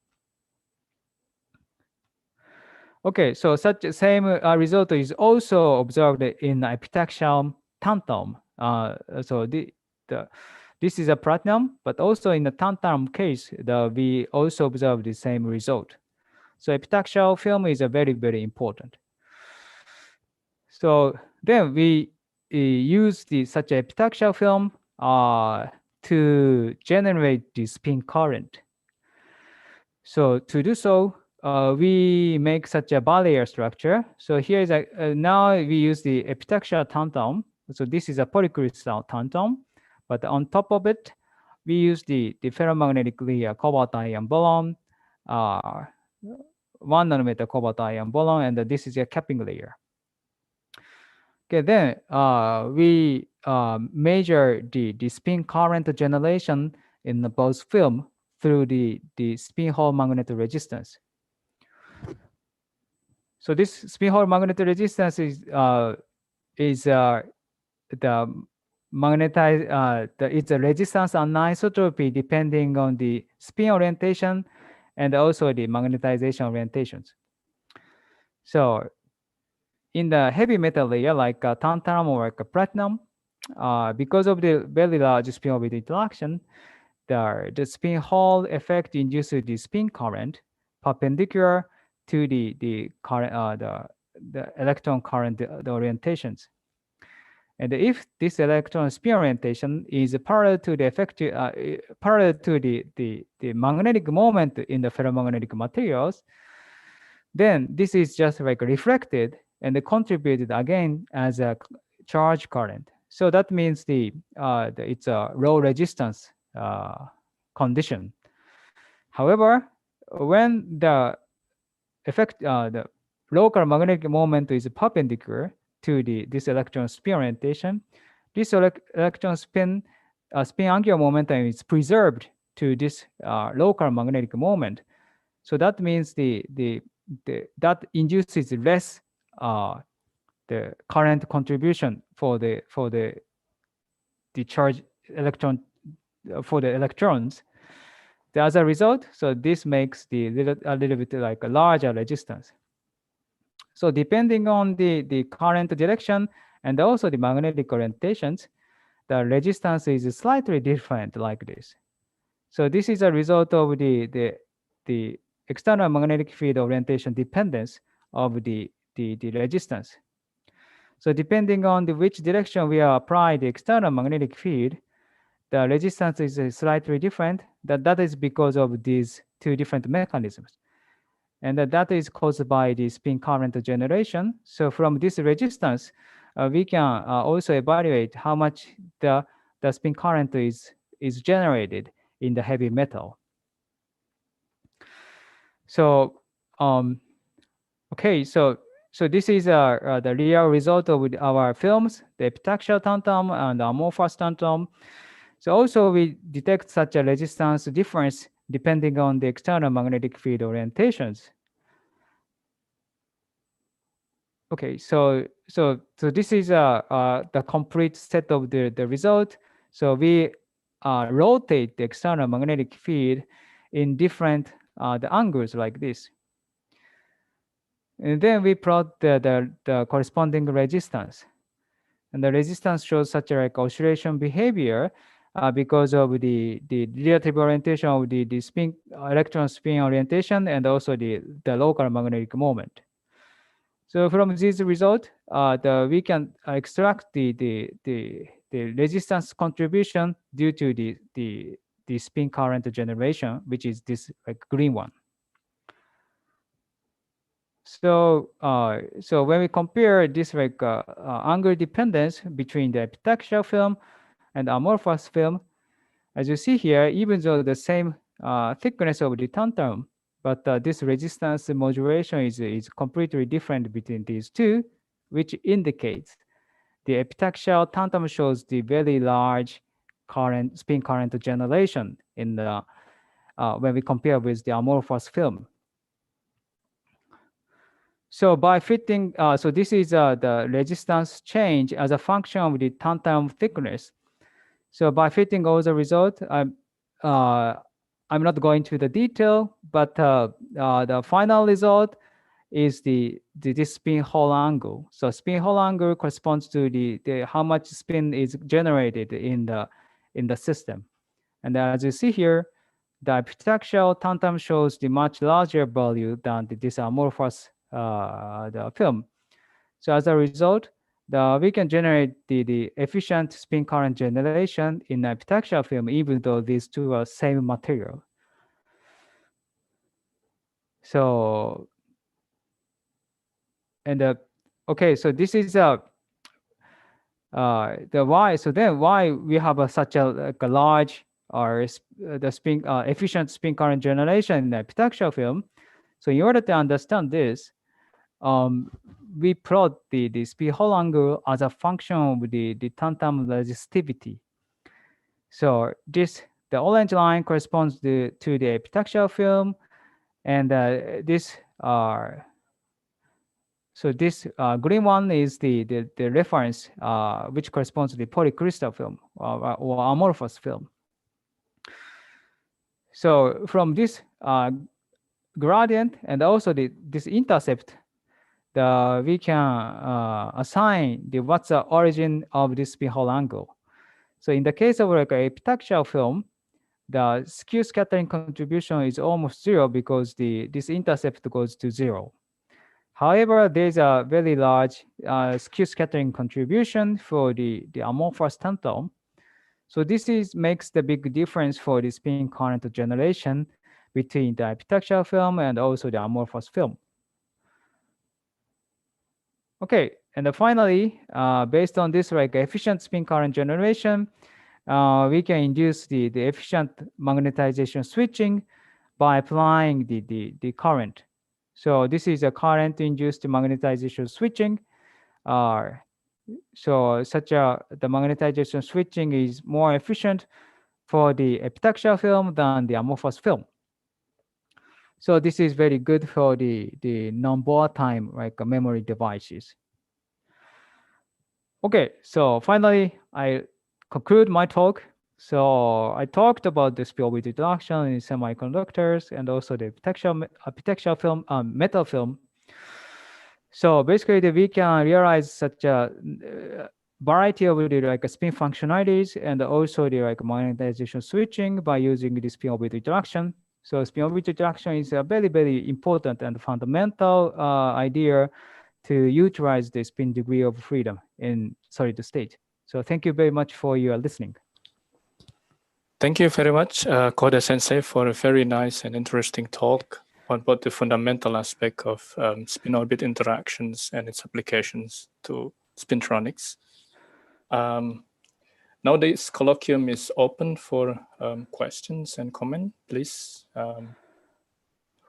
S2: Okay, so such same result is also observed in epitaxial tantalum. So this is a platinum, but also in the tantalum case, we also observe the same result. So epitaxial film is a very, very important. So then we use such a epitaxial film to generate the spin current. So to do so, we make such a barrier structure. So here is now we use the epitaxial tantalum. So this is a polycrystal tantalum, but on top of it, we use the ferromagnetic layer cobalt iron boron 1 nanometer cobalt ion boron, and this is a capping layer. Okay, then we measure the spin current generation in both film through the spin Hall magnetic resistance. So this spin Hall magnetic resistance is the magnetized it's a resistance anisotropy depending on the spin orientation and also the magnetization orientations. So in the heavy metal layer like tantalum or like platinum, because of the very large spin orbit interaction, the spin Hall effect induces the spin current perpendicular to the current the electron current the orientations. And if this electron spin orientation is parallel to the effective parallel to the magnetic moment in the ferromagnetic materials, then this is just like reflected and contributed again as a charge current. So that means it's a low resistance condition. However, when the effect the local magnetic moment is perpendicular to this electron spin orientation, this electron spin angular momentum is preserved to this local magnetic moment. So that means that induces less the current contribution for the charge electron for the electrons. As a result, so this makes a little bit like a larger resistance. So depending on the current direction and also the magnetic orientations, the resistance is slightly different like this. So this is a result of the external magnetic field orientation dependence of the resistance. So depending on which direction we apply the external magnetic field, the resistance is slightly different. That is because of these two different mechanisms. And that is caused by the spin current generation. So from this resistance, we can also evaluate how much the spin current is generated in the heavy metal. So okay, so this is the real result of our films, the epitaxial tantalum and amorphous tantalum. So also we detect such a resistance difference depending on the external magnetic field orientations. Okay, so this is the complete set of the result. So we rotate the external magnetic field in different the angles like this. And then we plot the corresponding resistance. And the resistance shows such a like oscillation behavior because of the relative orientation of the spin electron spin orientation and also the local magnetic moment. So from this result, we can extract the resistance contribution due to the spin current generation, which is this like green one. So so when we compare this like angle dependence between the epitaxial film and amorphous film, as you see here, even though the same thickness of the tantalum, but this resistance modulation is completely different between these two, which indicates the epitaxial tantalum shows the very large spin current generation in the when we compare with the amorphous film. So by fitting, so this is the resistance change as a function of the tantalum thickness. So by fitting all the results, I'm not going to the detail, but the final result is this spin Hall angle. So spin Hall angle corresponds to the how much spin is generated in the system. And as you see here, the epitaxial tantalum shows the much larger value than this amorphous the film. So as a result, we can generate the efficient spin current generation in epitaxial film, even though these two are same material. So, and okay, so this is the why. So then why we have such a large or the spin efficient spin current generation in the epitaxial film? So in order to understand this, we plot the spin Hall angle as a function of the tantum resistivity. So the orange line corresponds to the epitaxial film, and this green one is the reference, which corresponds to the polycrystal film or amorphous film. So from this gradient and also this intercept, we can assign what's the origin of this spin Hall angle. So in the case of like a epitaxial film, the skew scattering contribution is almost zero because this intercept goes to zero. However, there's a very large skew scattering contribution for the amorphous tantum. So this makes the big difference for the spin current generation between the epitaxial film and also the amorphous film. Okay, and then finally, based on this like efficient spin current generation, we can induce the efficient magnetization switching by applying the current. So this is a current-induced magnetization switching. So the magnetization switching is more efficient for the epitaxial film than the amorphous film. So this is very good for the non-volatile like memory devices. Okay, so finally, I conclude my talk. So I talked about the spin-orbit interaction in semiconductors and also the epitaxial film, metal film. So basically, we can realize such a variety of the like spin functionalities and also the like magnetization switching by using the spin-orbit interaction. So spin-orbit interaction is a very, very important and fundamental idea to utilize the spin degree of freedom in solid state. So thank you very much for your listening.
S1: Thank you very much, Kohda Sensei, for a very nice and interesting talk on both the fundamental aspect of spin-orbit interactions and its applications to spintronics. Now this colloquium is open for questions and comment. Please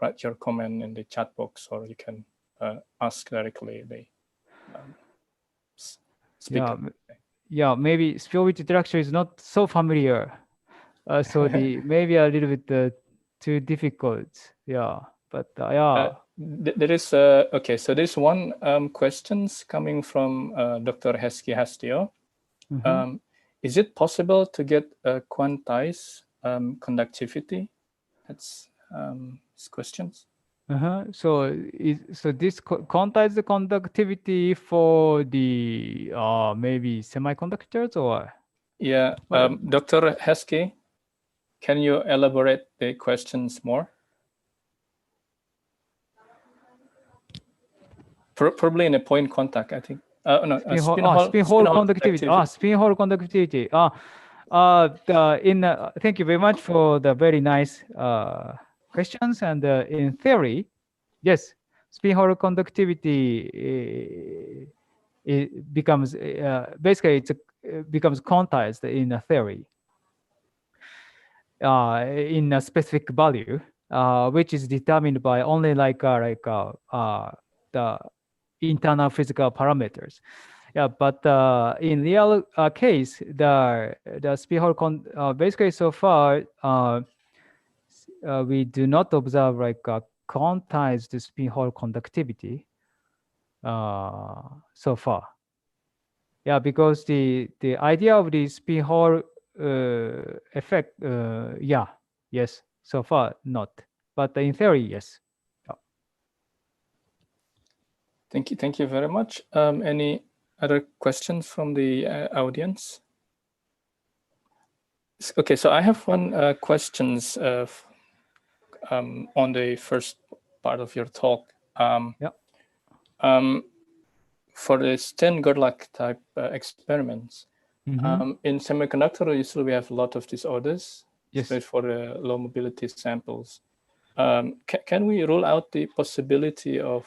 S1: write your comment in the chat box, or you can ask directly the speaker.
S2: Yeah, maybe spin-orbit interaction is not so familiar. So maybe a little bit too difficult. Yeah, but yeah.
S1: There is okay. So there's one questions coming from Dr. Heski Hastio. Is it possible to get quantized conductivity? That's his questions.
S2: So this quantize the conductivity for the maybe semiconductors or?
S1: Yeah, Dr. Heski, can you elaborate the questions more? Probably in a point contact, I think. No,
S2: spin Hall conductivity. Spin Hall conductivity. Thank you very much for the very nice questions. And in theory, yes, spin Hall conductivity it becomes basically it becomes quantized in a theory in a specific value, which is determined by only the internal physical parameters. Yeah, but in real case, the spin Hall basically so far we do not observe like quantized spin Hall conductivity so far. Yeah, because the idea of the spin Hall effect, yes, so far not, but in theory, yes.
S1: Thank you very much. Any other questions from the audience? Okay, so I have one questions on the first part of your talk. For the Stern-Gerlach type experiments, in semiconductor, usually we have a lot of disorders, especially for the low mobility samples. Can we rule out the possibility of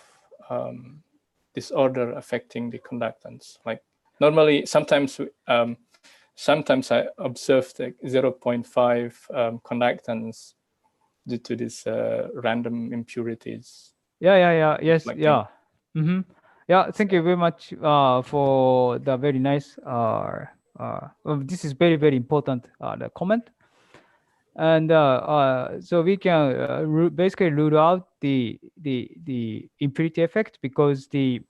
S1: disorder affecting the conductance? Like normally, sometimes I observed like 0.5 conductance due to this random impurities.
S2: Yes,
S1: reflecting.
S2: yeah. Yeah, thank you very much for the very nice. This is very, very important the comment. And so we can basically rule out the impurity effect because the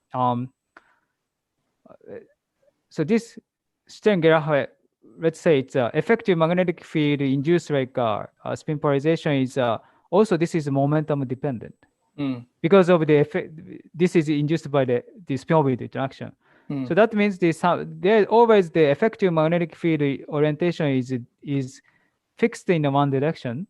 S2: so this strain graph, let's say it's effective magnetic field induced like spin polarization is also this is momentum dependent because of the effect. This is induced by the spin orbit interaction. So that means there always the effective magnetic field orientation is fixed in one direction.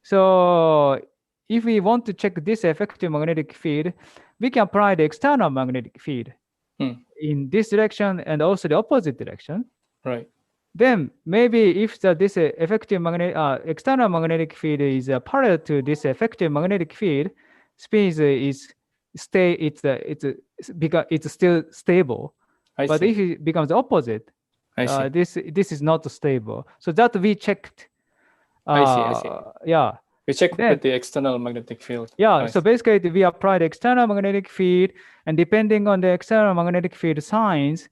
S2: So if we want to check this effective magnetic field, we can apply the external magnetic field in this direction and also the opposite direction.
S1: Right.
S2: Then maybe if this effective external magnetic field is parallel to this effective magnetic field, spin is it's still stable. But
S1: see.
S2: if it becomes opposite,
S1: I see.
S2: this is not stable. So that we checked.
S1: I see.
S2: Yeah.
S1: We check with the external magnetic field.
S2: Yeah. So basically, we apply the external magnetic field, and depending on the external magnetic field signs,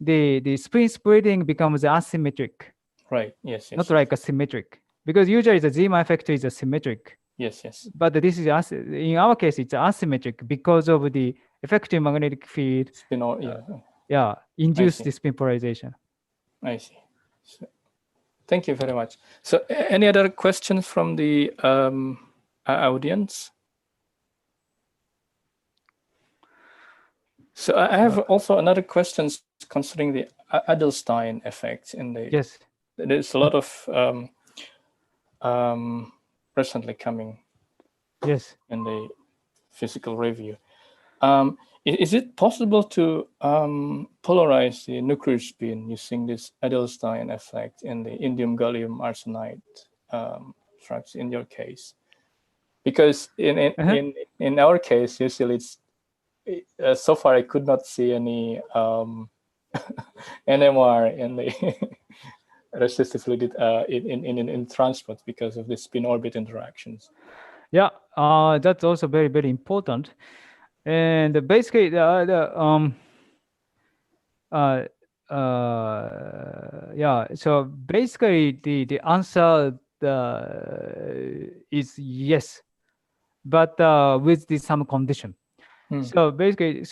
S2: the spin splitting becomes asymmetric.
S1: Right. Yes.
S2: Not like a symmetric, because usually the Zeeman effect is asymmetric.
S1: Yes.
S2: But this is in our case it's asymmetric because of the effective magnetic field.
S1: Spin
S2: induce the spin polarization.
S1: I see. So, thank you very much. So, any other questions from the audience? So, I have also another question concerning the Adelstein effect in the.
S2: Yes.
S1: There's a lot of recently coming.
S2: Yes.
S1: In the physical review, is it possible to polarize the nuclear spin using this Adelstein effect in the indium gallium arsenide structure in your case? Because in our case, usually it's so far I could not see any NMR in the resistively in transport because of the spin orbit interactions.
S2: Yeah, that's also very, very important. And basically, so basically the answer is yes, but with some condition. So basically,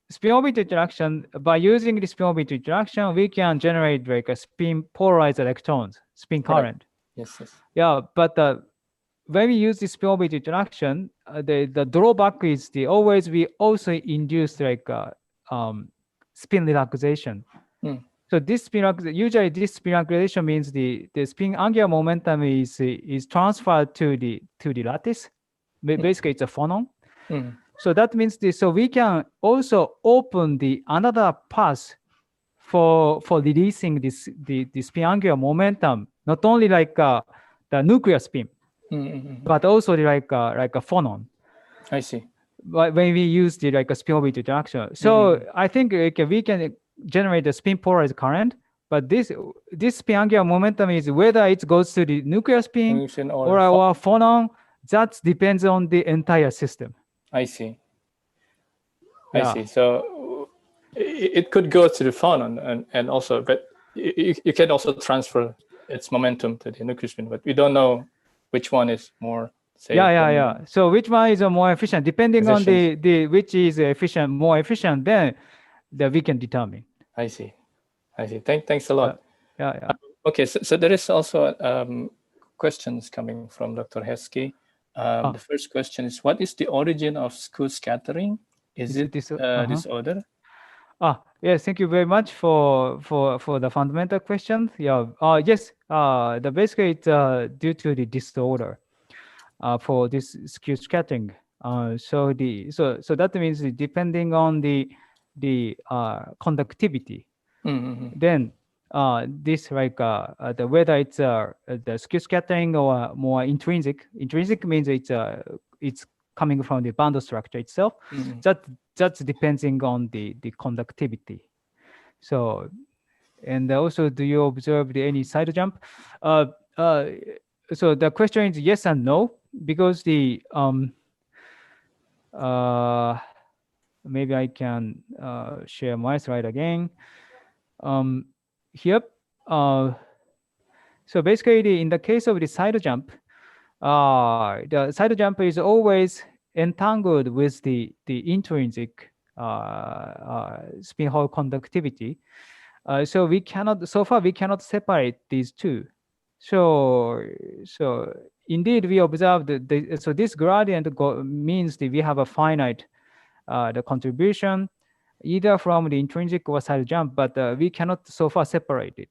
S2: spin orbit interaction, by using the spin orbit interaction, we can generate like a spin polarized electrons, spin current.
S1: Right. Yes.
S2: Yeah, but when we use the spin orbit interaction, the drawback is we also induce like spin relaxation. So this usually this spin relaxation means the spin angular momentum is transferred to the lattice. Basically, it's a phonon. So that means so we can also open the another path for releasing the spin angular momentum, not only like the nuclear spin, but also like a phonon.
S1: I see.
S2: When we use the like a spin orbit interaction, so I think we can generate a spin polarized current, but this spin angular momentum is whether it goes to the nuclear spin or a phonon. That depends on the entire system.
S1: I see. I see. So it could go to the phonon and also, but you can also transfer its momentum to the nuclear spin, but we don't know which one is more safe.
S2: Yeah. So which one is more efficient? Depending on the which is more efficient, then we can determine.
S1: I see. Thanks a lot.
S2: Yeah.
S1: Okay, so there is also questions coming from Dr. Heskey. The first question is, what is the origin of skew scattering? Is it disorder?
S2: Yes, thank you very much for the fundamental question. Yeah, yes, basically it's due to the disorder for this skew scattering. So that means depending on the conductivity, then this like whether it's the skew scattering or more intrinsic. Intrinsic means it's coming from the band structure itself. That's depending on the conductivity. So, and also, do you observe any side jump? So the question is yes and no. because the maybe I can share my slide again. Here, so basically, in the case of the side jump, the side jump is always entangled with the intrinsic spin Hall conductivity. So far we cannot separate these two. So indeed we observe so this gradient means that we have a finite the contribution either from the intrinsic or side jump, but we cannot so far separate it.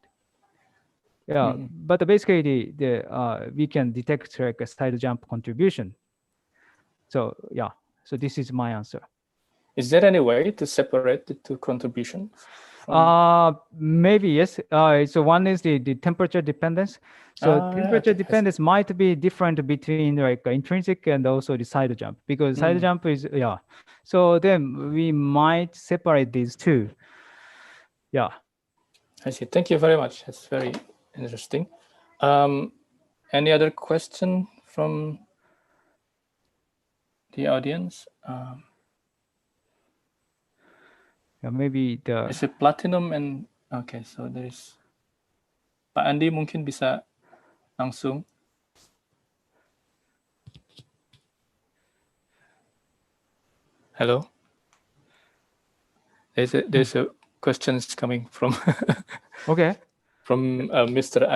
S2: Yeah, but basically we can detect like a side jump contribution. So yeah, so this is my answer.
S1: Is there any way to separate the two contributions?
S2: Maybe yes. So one is the temperature dependence. So temperature dependence might be different between like intrinsic and also the side jump, because side jump is So then we might separate these two. Yeah.
S1: I see. Thank you very much. That's very interesting. Any other question from the audience?
S2: Maybe the
S1: is it platinum and okay, so there is Pak Andi mungkin bisa langsung. Hello. There's a questions coming from
S2: okay
S1: from Mr.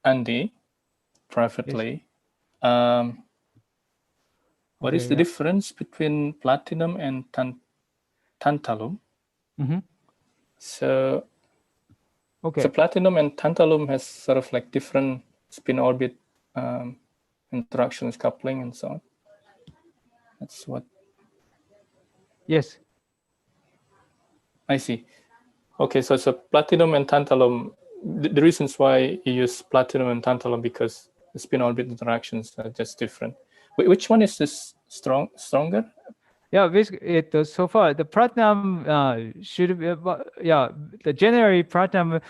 S1: Andy privately.
S2: Yes.
S1: What is the difference between platinum and tantalum? So platinum and tantalum has sort of like different spin orbit interactions, coupling, and so on. That's what.
S2: Yes.
S1: I see. Okay, so platinum and tantalum. The reasons why you use platinum and tantalum because the spin orbit interactions are just different. Which one is this stronger?
S2: Yeah, basically, so far the platinum should be, the generally platinum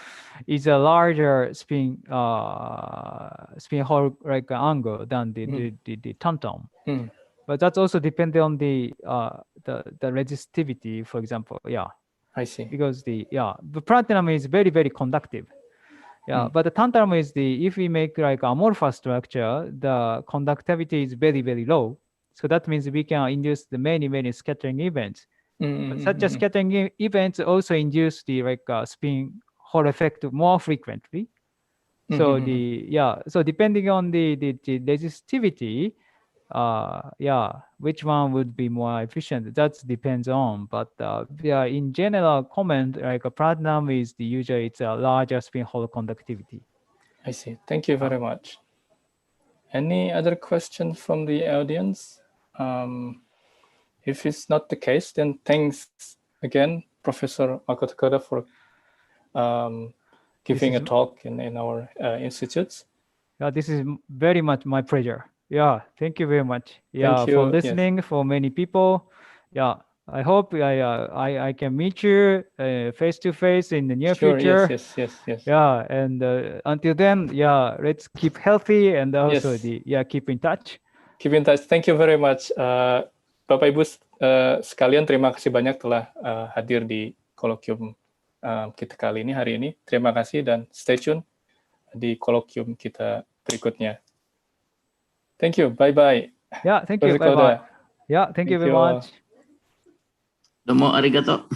S2: is a larger spin Hall like angle than the tantalum. But that's also dependent on the resistivity, for example. Yeah,
S1: I see.
S2: Because the platinum is very conductive. Yeah, but the tantalum is if we make like amorphous structure, the conductivity is very low. So that means we can induce the many scattering events. But such a scattering events also induce the like spin Hall effect more frequently. So so depending on the resistivity, which one would be more efficient? That depends on. But in general, comment like a platinum is usually it's a larger spin Hall conductivity.
S1: I see. Thank you very much. Any other questions from the audience? If it's not the case, then thanks again, Professor Makoto Kohda, for giving a talk in our institutes.
S2: Yeah, this is very much my pleasure. Yeah, thank you very much. Yeah,
S1: thank you.
S2: For listening, for many people. Yeah, I hope I can meet you face to face in the near future.
S1: Yes.
S2: Yeah, and until then, let's keep healthy and also keep in touch.
S1: Keep in touch. Thank you very much, Bapak Ibu sekalian. Terima kasih banyak telah hadir di kolokium kita kali ini hari ini. Terima kasih dan stay tune di kolokium kita berikutnya. Thank you. Bye-bye.
S2: Yeah, thank you. Bye-bye. Yeah, thank you very much.
S3: Domo arigato.